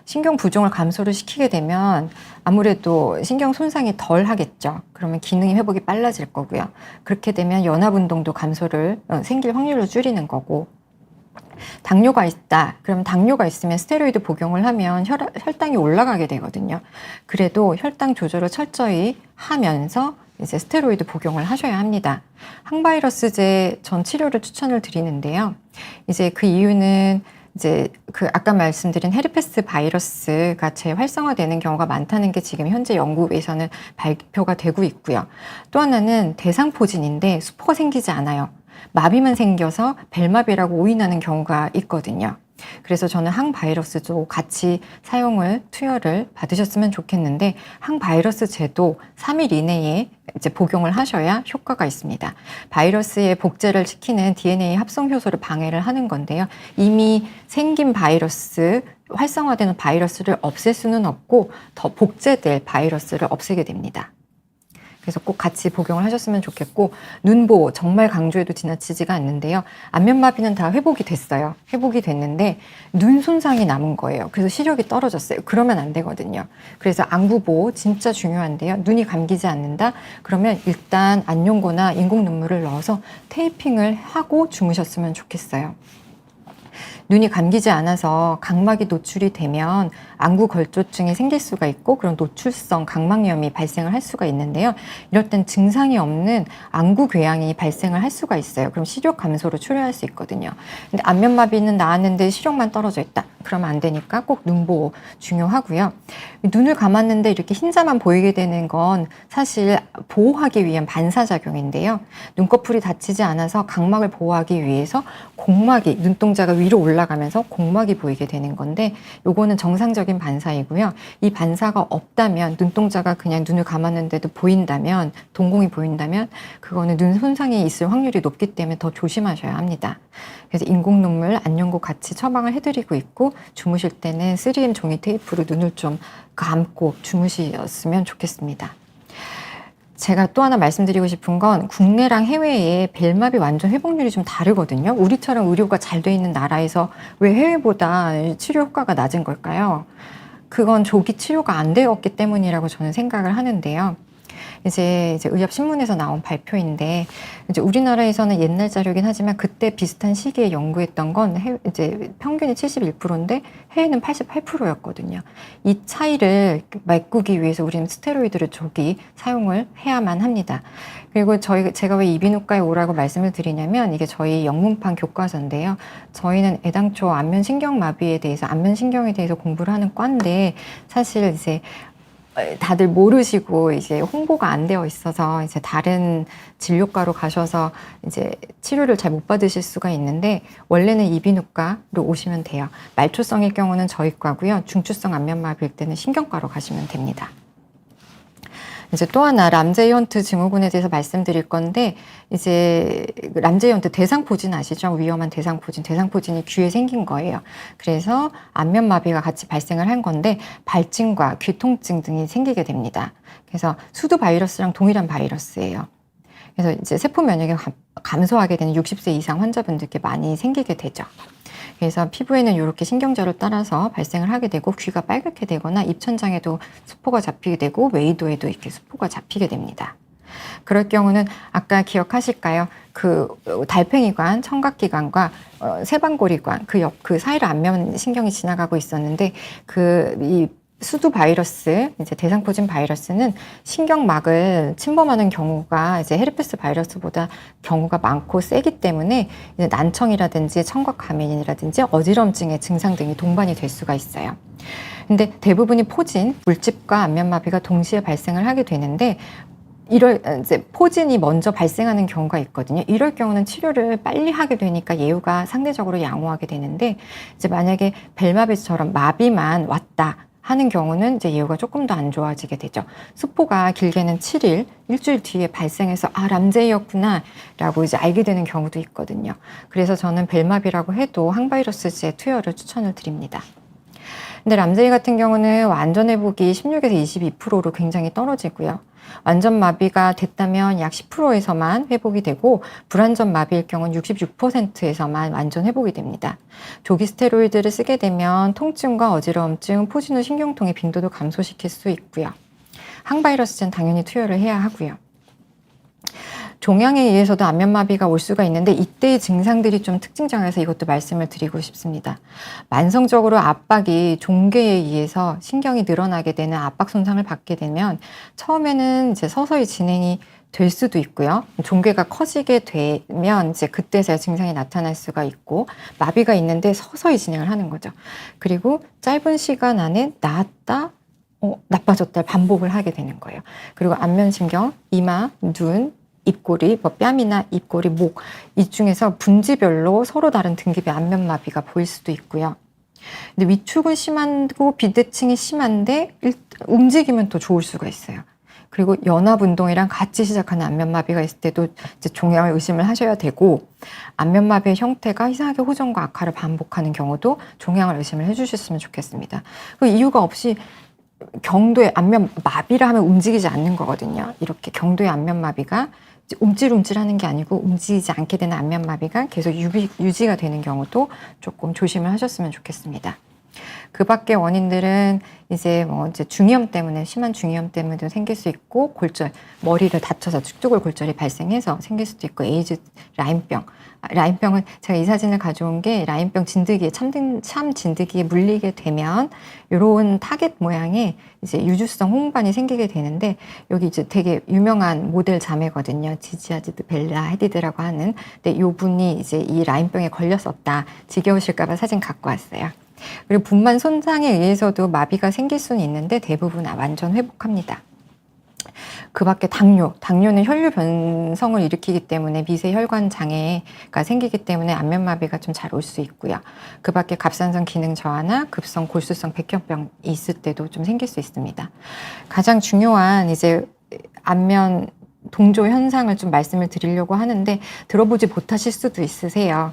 S1: 신경 부종을 감소를 시키게 되면 아무래도 신경 손상이 덜 하겠죠. 그러면 기능이 회복이 빨라질 거고요. 그렇게 되면 연합운동도 생길 확률을 줄이는 거고, 당뇨가 있다. 그럼 당뇨가 있으면 스테로이드 복용을 하면 혈당이 올라가게 되거든요. 그래도 혈당 조절을 철저히 하면서 이제 스테로이드 복용을 하셔야 합니다. 항바이러스제 전 치료를 추천을 드리는데요. 이제 그 이유는 이제 아까 말씀드린 헤르페스 바이러스가 재활성화되는 경우가 많다는 게 지금 현재 연구에서는 발표가 되고 있고요. 또 하나는 대상포진인데 수포가 생기지 않아요. 마비만 생겨서 벨마비라고 오인하는 경우가 있거든요. 그래서 저는 항바이러스도 같이 투여를 받으셨으면 좋겠는데 항바이러스제도 3일 이내에 이제 복용을 하셔야 효과가 있습니다. 바이러스의 복제를 시키는 DNA 합성 효소를 방해를 하는 건데요. 이미 생긴 활성화되는 바이러스를 없앨 수는 없고 더 복제될 바이러스를 없애게 됩니다. 그래서 꼭 같이 복용을 하셨으면 좋겠고, 눈보 정말 강조해도 지나치지가 않는데요. 안면마비는 다 회복이 됐어요. 회복이 됐는데 눈 손상이 남은 거예요. 그래서 시력이 떨어졌어요. 그러면 안 되거든요. 그래서 안구보호 진짜 중요한데요. 눈이 감기지 않는다? 그러면 일단 안용고나 인공 눈물을 넣어서 테이핑을 하고 주무셨으면 좋겠어요. 눈이 감기지 않아서 각막이 노출이 되면 안구 걸조증이 생길 수가 있고, 그런 노출성 각막염이 발생을 할 수가 있는데요. 이럴 땐 증상이 없는 안구 궤양이 발생을 할 수가 있어요. 그럼 시력 감소로 초래할 수 있거든요. 근데 안면마비는 나았는데 시력만 떨어져 있다. 그러면 안 되니까 꼭 눈보호 중요하고요. 눈을 감았는데 이렇게 흰자만 보이게 되는 건 사실 보호하기 위한 반사작용인데요. 눈꺼풀이 다치지 않아서 각막을 보호하기 위해서 곡막이, 눈동자가 위로 올라가면서 곡막이 보이게 되는 건데, 요거는 정상적인 반사이고요. 이 반사가 없다면, 눈동자가 그냥 눈을 감았는데도 보인다면, 동공이 보인다면 그거는 눈 손상이 있을 확률이 높기 때문에 더 조심하셔야 합니다. 그래서 인공 눈물, 안연고 같이 처방을 해드리고 있고, 주무실 때는 3M 종이 테이프로 눈을 좀 감고 주무셨으면 좋겠습니다. 제가 또 하나 말씀드리고 싶은 건, 국내랑 해외의 벨마비 완전 회복률이 좀 다르거든요. 우리처럼 의료가 잘 돼 있는 나라에서 왜 해외보다 치료 효과가 낮은 걸까요? 그건 조기 치료가 안 되었기 때문이라고 저는 생각을 하는데요. 이제 의학신문에서 나온 발표인데, 이제 우리나라에서는 옛날 자료긴 하지만 그때 비슷한 시기에 연구했던 건 이제 평균이 71%인데 해외는 88%였거든요. 이 차이를 메꾸기 위해서 우리는 스테로이드를 조기 사용을 해야만 합니다. 그리고 제가 왜 이비인후과에 오라고 말씀을 드리냐면, 이게 저희 영문판 교과서인데요. 저희는 애당초 안면신경마비에 대해서, 안면신경에 대해서 공부를 하는 과인데, 사실 이제 다들 모르시고 이제 홍보가 안 되어 있어서 이제 다른 진료과로 가셔서 이제 치료를 잘 못 받으실 수가 있는데, 원래는 이비인후과로 오시면 돼요. 말초성일 경우는 저희 과고요. 중추성 안면마비일 때는 신경과로 가시면 됩니다. 이제 또 하나 람제이 헌트 증후군에 대해서 말씀드릴 건데, 이제 람제이 헌트 대상포진 아시죠? 위험한 대상포진. 대상포진이 귀에 생긴 거예요. 그래서 안면마비가 같이 발생을 한 건데, 발진과 귀통증 등이 생기게 됩니다. 그래서 수두 바이러스랑 동일한 바이러스예요. 그래서 이제 세포 면역이 감소하게 되는 60세 이상 환자분들께 많이 생기게 되죠. 그래서 피부에는 이렇게 신경절을 따라서 발생을 하게 되고, 귀가 빨갛게 되거나 입천장에도 수포가 잡히게 되고, 외이도에도 이렇게 수포가 잡히게 됩니다. 그럴 경우는 아까 기억하실까요? 그 달팽이관, 청각기관과 세방고리관, 그 사이로 안면신경이 지나가고 있었는데, 이 수두 바이러스, 이제 대상포진 바이러스는 신경막을 침범하는 경우가 이제 헤르페스 바이러스보다 경우가 많고 세기 때문에 이제 난청이라든지 청각가면이라든지 어지럼증의 증상 등이 동반이 될 수가 있어요. 근데 대부분이 포진, 물집과 안면마비가 동시에 발생을 하게 되는데, 이제 포진이 먼저 발생하는 경우가 있거든요. 이럴 경우는 치료를 빨리 하게 되니까 예후가 상대적으로 양호하게 되는데, 이제 만약에 벨마비처럼 마비만 왔다 하는 경우는 이제 예후가 조금 더 안 좋아지게 되죠. 수포가 길게는 7일, 일주일 뒤에 발생해서 람제이였구나 라고 이제 알게 되는 경우도 있거든요. 그래서 저는 벨마비라고 해도 항바이러스제 투여를 추천을 드립니다. 근데 람제이 같은 경우는 완전 회복이 16에서 22%로 굉장히 떨어지고요. 완전 마비가 됐다면 약 10%에서만 회복이 되고, 불완전 마비일 경우는 66%에서만 완전 회복이 됩니다. 조기 스테로이드를 쓰게 되면 통증과 어지러움증, 포진 후 신경통의 빈도도 감소시킬 수 있고요. 항바이러스제는 당연히 투여를 해야 하고요. 종양에 의해서도 안면마비가 올 수가 있는데, 이때의 증상들이 좀 특징적이어서 이것도 말씀을 드리고 싶습니다. 만성적으로 압박이 종괴에 의해서 신경이 늘어나게 되는 압박 손상을 받게 되면, 처음에는 이제 서서히 진행이 될 수도 있고요. 종괴가 커지게 되면 이제 그때서야 증상이 나타날 수가 있고, 마비가 있는데 서서히 진행을 하는 거죠. 그리고 짧은 시간 안에 나았다, 나빠졌다 반복을 하게 되는 거예요. 그리고 안면신경, 이마, 눈, 입꼬리, 뺨이나 입꼬리, 목, 이 중에서 분지별로 서로 다른 등급의 안면마비가 보일 수도 있고요. 근데 위축은 심하고 비대칭이 심한데 움직이면 더 좋을 수가 있어요. 그리고 연합운동이랑 같이 시작하는 안면마비가 있을 때도 이제 종양을 의심을 하셔야 되고, 안면마비의 형태가 이상하게 호전과 악화를 반복하는 경우도 종양을 의심을 해주셨으면 좋겠습니다. 그 이유가 없이 경도의 안면 마비라 하면 움직이지 않는 거거든요. 이렇게 경도의 안면 마비가 움찔움찔하는 게 아니고 움직이지 않게 되는 안면 마비가 계속 유지가 되는 경우도 조금 조심을 하셨으면 좋겠습니다. 그 밖의 원인들은 이제 중이염 때문에, 심한 중이염 때문에도 생길 수 있고, 골절, 머리를 다쳐서 축두골 골절이 발생해서 생길 수도 있고, 에이즈, 라인병. 라인병은 제가 이 사진을 가져온 게 라인병 진드기에, 참 진드기에 물리게 되면 이런 타겟 모양의 이제 유주성 홍반이 생기게 되는데, 여기 이제 되게 유명한 모델 자매거든요. 지지 하디드, 벨라 헤디드라고 하는. 근데 이 분이 이제 이 라인병에 걸렸었다. 지겨우실까봐 사진 갖고 왔어요. 그리고 분만 손상에 의해서도 마비가 생길 수는 있는데 대부분 완전 회복합니다. 그 밖에 당뇨는 혈류 변성을 일으키기 때문에 미세 혈관 장애가 생기기 때문에 안면마비가 좀 잘 올 수 있고요. 그 밖에 갑상선 기능 저하나 급성 골수성 백혈병이 있을 때도 좀 생길 수 있습니다. 가장 중요한 이제 안면 동조 현상을 좀 말씀을 드리려고 하는데 들어보지 못하실 수도 있으세요.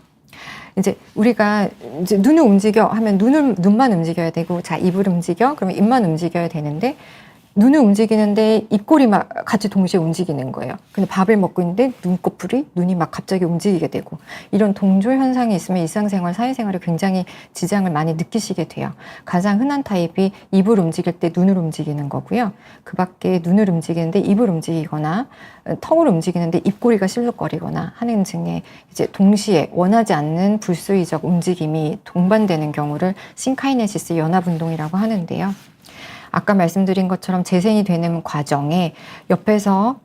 S1: 이제 우리가 이제 눈을 움직여 하면 눈만 움직여야 되고, 자, 입을 움직여 그러면 입만 움직여야 되는데, 눈을 움직이는데 입꼬리 막 같이 동시에 움직이는 거예요. 근데 밥을 먹고 있는데 눈이 막 갑자기 움직이게 되고, 이런 동조 현상이 있으면 일상생활, 사회생활에 굉장히 지장을 많이 느끼시게 돼요. 가장 흔한 타입이 입을 움직일 때 눈을 움직이는 거고요. 그 밖에 눈을 움직이는데 입을 움직이거나 턱을 움직이는데 입꼬리가 실룩거리거나 하는 등의 이제 동시에 원하지 않는 불수의적 움직임이 동반되는 경우를 신카이네시스 연합운동이라고 하는데요. 아까 말씀드린 것처럼 재생이 되는 과정에 옆에서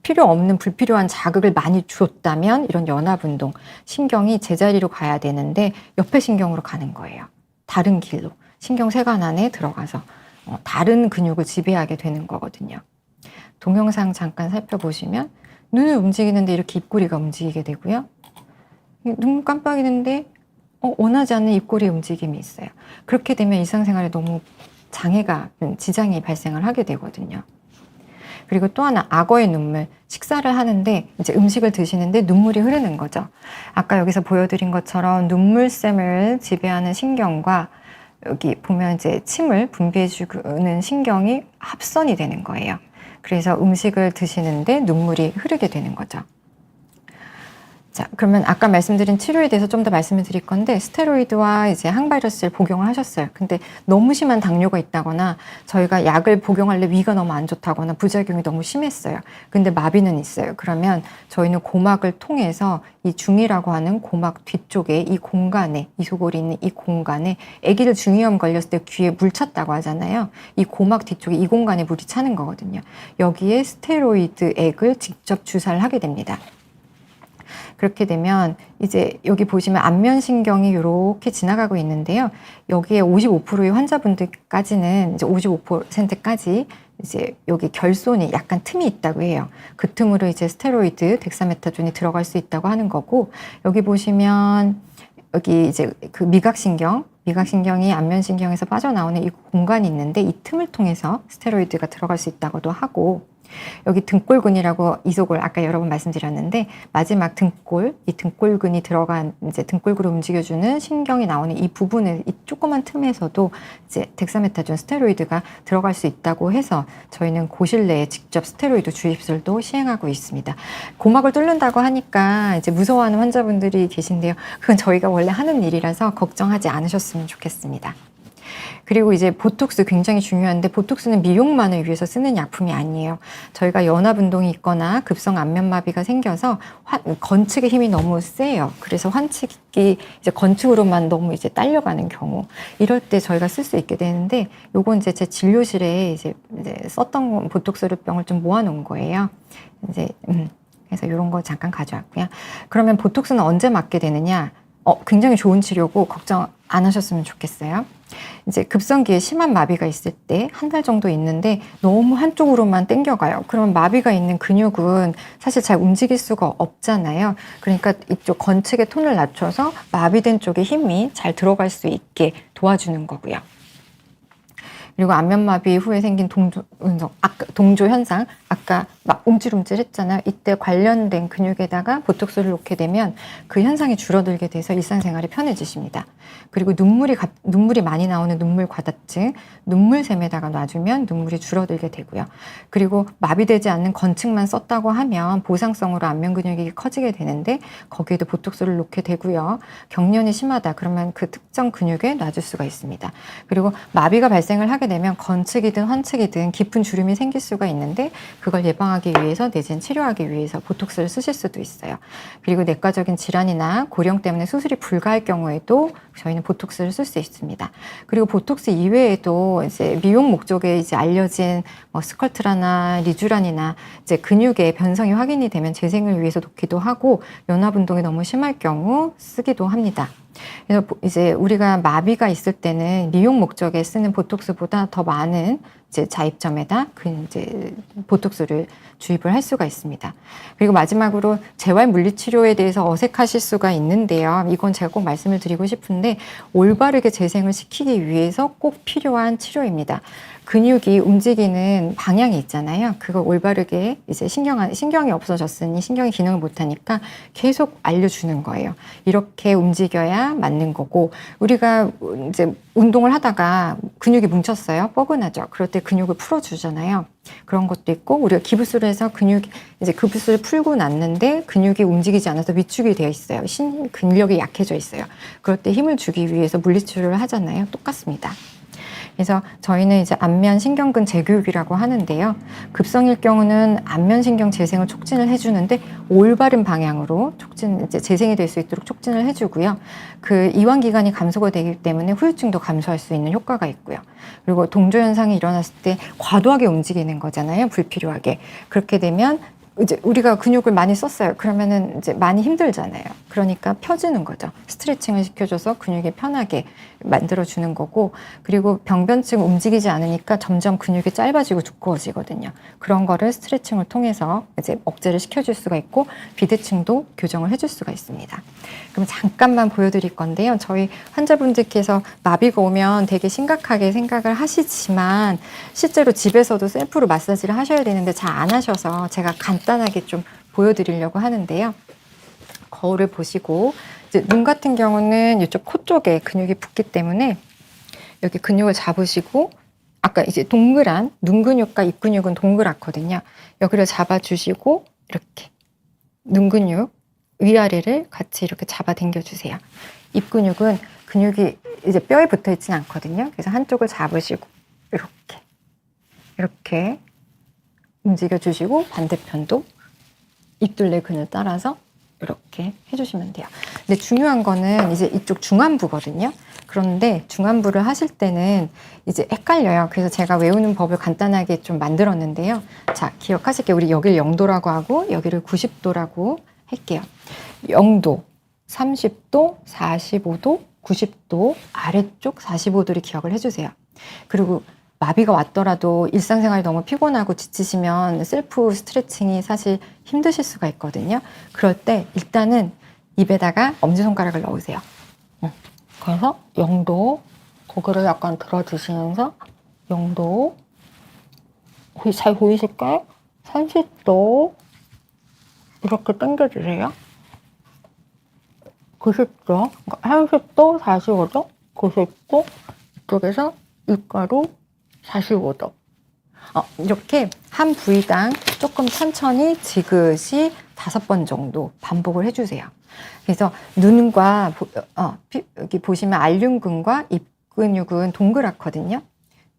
S1: 필요 없는 불필요한 자극을 많이 줬다면 이런 연합운동, 신경이 제자리로 가야 되는데 옆에 신경으로 가는 거예요. 다른 길로 신경세관 안에 들어가서 다른 근육을 지배하게 되는 거거든요. 동영상 잠깐 살펴보시면 눈을 움직이는데 이렇게 입꼬리가 움직이게 되고요. 눈 깜빡이는데 원하지 않는 입꼬리 움직임이 있어요. 그렇게 되면 일상생활에 너무 지장이 발생을 하게 되거든요. 그리고 또 하나, 악어의 눈물. 식사를 하는데 이제 음식을 드시는데 눈물이 흐르는 거죠. 아까 여기서 보여드린 것처럼 눈물샘을 지배하는 신경과 여기 보면 이제 침을 분비해주는 신경이 합선이 되는 거예요. 그래서 음식을 드시는데 눈물이 흐르게 되는 거죠. 자, 그러면 아까 말씀드린 치료에 대해서 좀 더 말씀을 드릴 건데, 스테로이드와 이제 항바이러스를 복용을 하셨어요. 근데 너무 심한 당뇨가 있다거나 저희가 약을 복용하려 위가 너무 안 좋다거나 부작용이 너무 심했어요. 근데 마비는 있어요. 그러면 저희는 고막을 통해서 이 중이라고 하는 고막 뒤쪽에 이 공간에, 이소골이 있는 이 공간에, 아기들 중이염 걸렸을 때 귀에 물 찼다고 하잖아요. 이 고막 뒤쪽에 이 공간에 물이 차는 거거든요. 여기에 스테로이드 액을 직접 주사를 하게 됩니다. 그렇게 되면 이제 여기 보시면 안면신경이 이렇게 지나가고 있는데요. 여기에 55%의 환자분들까지는 이제 55%까지 이제 여기 결손이 약간 틈이 있다고 해요. 그 틈으로 이제 스테로이드, 덱사메타존이 들어갈 수 있다고 하는 거고, 여기 보시면 여기 이제 그 미각신경이 안면신경에서 빠져나오는 이 공간이 있는데 이 틈을 통해서 스테로이드가 들어갈 수 있다고도 하고, 여기 등골근이라고 이소골 아까 여러 번 말씀드렸는데 마지막 이 등골근이 들어간 이제 등골근을 움직여주는 신경이 나오는 이 부분을 이 조그만 틈에서도 이제 덱사메타존 스테로이드가 들어갈 수 있다고 해서 저희는 고실 내에 직접 스테로이드 주입술도 시행하고 있습니다. 고막을 뚫는다고 하니까 이제 무서워하는 환자분들이 계신데요. 그건 저희가 원래 하는 일이라서 걱정하지 않으셨으면 좋겠습니다. 그리고 이제 보톡스 굉장히 중요한데, 보톡스는 미용만을 위해서 쓰는 약품이 아니에요. 저희가 연합운동이 있거나 급성 안면마비가 생겨서 건축의 힘이 너무 세요. 그래서 환측이 이제 건축으로만 너무 이제 딸려가는 경우, 이럴 때 저희가 쓸 수 있게 되는데, 요건 이제 제 진료실에 이제 썼던 보톡스병을 좀 모아놓은 거예요. 이제 그래서 이런 거 잠깐 가져왔고요. 그러면 보톡스는 언제 맞게 되느냐? 굉장히 좋은 치료고 걱정 안 하셨으면 좋겠어요. 이제 급성기에 심한 마비가 있을 때 한 달 정도 있는데 너무 한쪽으로만 당겨가요. 그러면 마비가 있는 근육은 사실 잘 움직일 수가 없잖아요. 그러니까 이쪽 건측의 톤을 낮춰서 마비된 쪽에 힘이 잘 들어갈 수 있게 도와주는 거고요. 그리고 안면마비 후에 생긴 동조 현상, 아까 막 움찔움찔 했잖아요. 이때 관련된 근육에다가 보톡스를 놓게 되면 그 현상이 줄어들게 돼서 일상생활이 편해지십니다. 그리고 눈물이 많이 나오는 눈물 과다증, 눈물샘에다가 놔주면 눈물이 줄어들게 되고요. 그리고 마비되지 않는 건층만 썼다고 하면 보상성으로 안면 근육이 커지게 되는데 거기에도 보톡스를 놓게 되고요. 경련이 심하다 그러면 그 특정 근육에 놔줄 수가 있습니다. 그리고 마비가 발생을 하게 되면 건측이든 환측이든 깊은 주름이 생길 수가 있는데 그걸 예방하기 위해서 내지는 치료하기 위해서 보톡스를 쓰실 수도 있어요. 그리고 내과적인 질환이나 고령 때문에 수술이 불가할 경우에도 저희는 보톡스를 쓸 수 있습니다. 그리고 보톡스 이외에도 이제 미용 목적에 이제 알려진 스컬트라나 리쥬란이나 이제 근육의 변성이 확인이 되면 재생을 위해서 놓기도 하고 연합 운동이 너무 심할 경우 쓰기도 합니다. 그래서 이제 우리가 마비가 있을 때는 미용 목적에 쓰는 보톡스보다 더 많은 이제 자입점에다 이제 보톡스를 주입을 할 수가 있습니다. 그리고 마지막으로 재활 물리치료에 대해서 어색하실 수가 있는데요. 이건 제가 꼭 말씀을 드리고 싶은데 올바르게 재생을 시키기 위해서 꼭 필요한 치료입니다. 근육이 움직이는 방향이 있잖아요. 그거 올바르게 이제 신경이 없어졌으니 신경이 기능을 못하니까 계속 알려주는 거예요. 이렇게 움직여야 맞는 거고, 우리가 이제 운동을 하다가 근육이 뭉쳤어요. 뻐근하죠. 그럴 때 근육을 풀어주잖아요. 그런 것도 있고, 우리가 기부스를 해서 이제 기부스를 풀고 났는데 근육이 움직이지 않아서 위축이 되어 있어요. 근력이 약해져 있어요. 그럴 때 힘을 주기 위해서 물리치료를 하잖아요. 똑같습니다. 그래서 저희는 이제 안면 신경근 재교육이라고 하는데요. 급성일 경우는 안면 신경 재생을 촉진을 해주는데 올바른 방향으로 이제 재생이 될 수 있도록 촉진을 해주고요. 그 이완 기간이 감소가 되기 때문에 후유증도 감소할 수 있는 효과가 있고요. 그리고 동조 현상이 일어났을 때 과도하게 움직이는 거잖아요. 불필요하게. 그렇게 되면 이제 우리가 근육을 많이 썼어요. 그러면은 이제 많이 힘들잖아요. 그러니까 펴주는 거죠. 스트레칭을 시켜줘서 근육이 편하게 만들어주는 거고, 그리고 병변층 움직이지 않으니까 점점 근육이 짧아지고 두꺼워지거든요. 그런 거를 스트레칭을 통해서 이제 억제를 시켜줄 수가 있고, 비대칭도 교정을 해줄 수가 있습니다. 그럼 잠깐만 보여드릴 건데요. 저희 환자분들께서 마비가 오면 되게 심각하게 생각을 하시지만 실제로 집에서도 셀프로 마사지를 하셔야 되는데 잘 안 하셔서 제가 간단하게 좀 보여드리려고 하는데요. 거울을 보시고, 이제 눈 같은 경우는 이쪽 코 쪽에 근육이 붙기 때문에 여기 근육을 잡으시고, 아까 이제 동그란 눈 근육과 입 근육은 동그랗거든요. 여기를 잡아주시고 이렇게 눈 근육 위아래를 같이 이렇게 잡아 당겨주세요. 입 근육은 근육이 이제 뼈에 붙어 있진 않거든요. 그래서 한쪽을 잡으시고 이렇게 움직여주시고 반대편도 입둘레 근을 따라서 이렇게 해주시면 돼요. 근데 중요한 거는 이제 이쪽 중안부거든요. 그런데 중안부를 하실 때는 이제 헷갈려요. 그래서 제가 외우는 법을 간단하게 좀 만들었는데요. 자, 기억하실게요. 우리 여기를 0도라고 하고 여기를 90도라고 할게요. 0도, 30도, 45도, 90도, 아래쪽 45도를 기억을 해주세요. 그리고 마비가 왔더라도 일상생활이 너무 피곤하고 지치시면 셀프 스트레칭이 사실 힘드실 수가 있거든요. 그럴 때 일단은 입에다가 엄지손가락을 넣으세요. 그래서 0도, 고개를 약간 들어주시면서 0도, 잘 보이실까요? 30도 이렇게 당겨주세요. 90도, 30도, 45도, 90도, 이쪽에서 입가로 45도. 이렇게 한 부위당 조금 천천히 지그시 5번 정도 반복을 해주세요. 그래서 눈과 여기 보시면 알륜근과 입 근육은 동그랗거든요.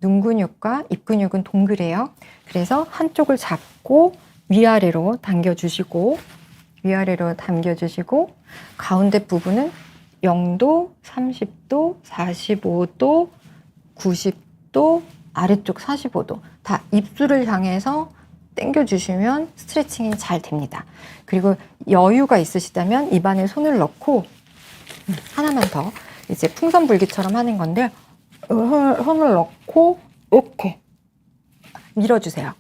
S1: 눈 근육과 입 근육은 동그래요. 그래서 한쪽을 잡고 위아래로 당겨주시고 가운데 부분은 0도, 30도, 45도, 90도, 아래쪽 45도 다 입술을 향해서 당겨주시면 스트레칭이 잘 됩니다. 그리고 여유가 있으시다면 입안에 손을 넣고 하나만 더 이제 풍선불기처럼 하는 건데 손을 넣고 이렇게 밀어주세요.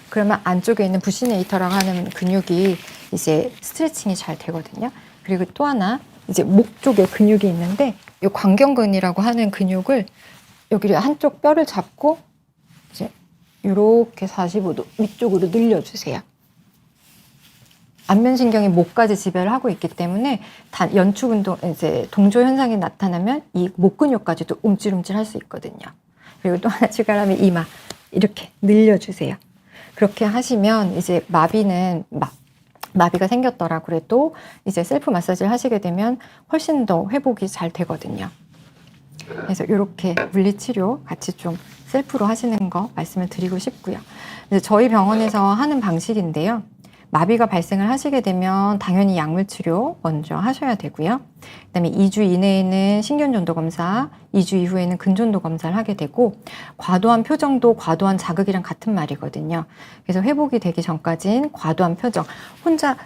S1: 그러면 안쪽에 있는 부시네이터라고 하는 근육이 이제 스트레칭이 잘 되거든요. 그리고 또 하나 이제 목 쪽에 근육이 있는데 이 광경근이라고 하는 근육을 여기를 한쪽 뼈를 잡고 이제 이렇게 45도 위쪽으로 늘려주세요. 안면신경이 목까지 지배를 하고 있기 때문에 연축 운동, 이제 동조 현상이 나타나면 이 목 근육까지도 움찔움찔 할 수 있거든요. 그리고 또 하나 추가하면 이마 이렇게 늘려주세요. 그렇게 하시면 이제 마비가 생겼더라 그래도 이제 셀프 마사지를 하시게 되면 훨씬 더 회복이 잘 되거든요. 그래서 이렇게 물리치료 같이 좀 셀프로 하시는 거 말씀을 드리고 싶고요. 이제 저희 병원에서 하는 방식인데요. 마비가 발생을 하시게 되면 당연히 약물치료 먼저 하셔야 되고요. 그다음에 2주 이내에는 신경전도 검사, 2주 이후에는 근전도 검사를 하게 되고 과도한 표정도 과도한 자극이랑 같은 말이거든요. 그래서 회복이 되기 전까지는 과도한 표정, 혼자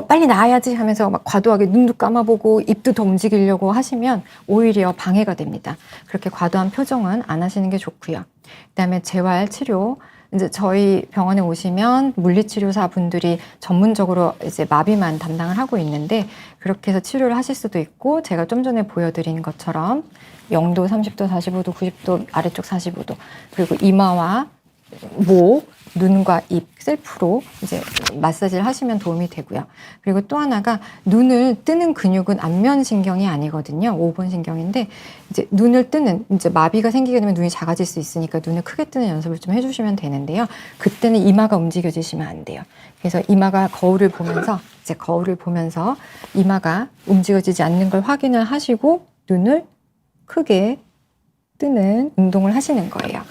S1: 빨리 나아야지 하면서 막 과도하게 눈도 감아보고 입도 더 움직이려고 하시면 오히려 방해가 됩니다. 그렇게 과도한 표정은 안 하시는 게 좋고요. 그다음에 재활 치료, 이제 저희 병원에 오시면 물리치료사 분들이 전문적으로 이제 마비만 담당을 하고 있는데 그렇게 해서 치료를 하실 수도 있고 제가 좀 전에 보여드린 것처럼 0도, 30도, 45도, 90도, 아래쪽 45도 그리고 이마와 목, 눈과 입 셀프로 이제 마사지를 하시면 도움이 되고요. 그리고 또 하나가 눈을 뜨는 근육은 안면신경이 아니거든요. 5번 신경인데 이제 눈을 뜨는 이제 마비가 생기게 되면 눈이 작아질 수 있으니까 눈을 크게 뜨는 연습을 좀 해주시면 되는데요. 그때는 이마가 움직여지시면 안 돼요. 그래서 이마가 거울을 보면서 이마가 움직여지지 않는 걸 확인을 하시고 눈을 크게 뜨는 운동을 하시는 거예요.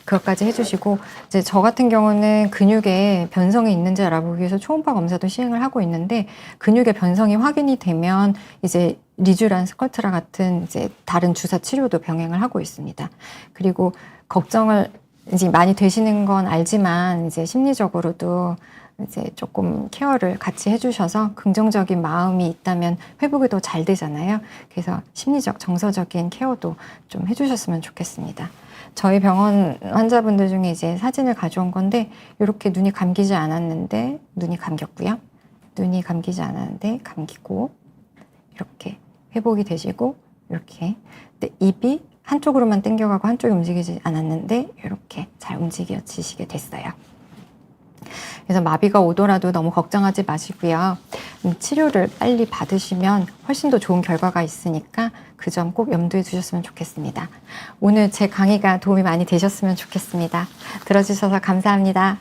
S1: 그것까지 해주시고 이제 저 같은 경우는 근육에 변성이 있는지 알아보기 위해서 초음파 검사도 시행을 하고 있는데 근육의 변성이 확인이 되면 이제 리쥬란 스컬트라 같은 이제 다른 주사 치료도 병행을 하고 있습니다. 그리고 걱정을 이제 많이 되시는 건 알지만 이제 심리적으로도 이제 조금 케어를 같이 해주셔서 긍정적인 마음이 있다면 회복이 더 잘 되잖아요. 그래서 심리적, 정서적인 케어도 좀 해주셨으면 좋겠습니다. 저희 병원 환자분들 중에 이제 사진을 가져온 건데 이렇게 눈이 감기지 않았는데 눈이 감겼고요. 눈이 감기지 않았는데 감기고 이렇게 회복이 되시고 이렇게 근데 입이 한쪽으로만 당겨가고 한쪽이 움직이지 않았는데 이렇게 잘 움직여지시게 됐어요. 그래서 마비가 오더라도 너무 걱정하지 마시고요. 치료를 빨리 받으시면 훨씬 더 좋은 결과가 있으니까 그 점 꼭 염두에 두셨으면 좋겠습니다. 오늘 제 강의가 도움이 많이 되셨으면 좋겠습니다. 들어주셔서 감사합니다.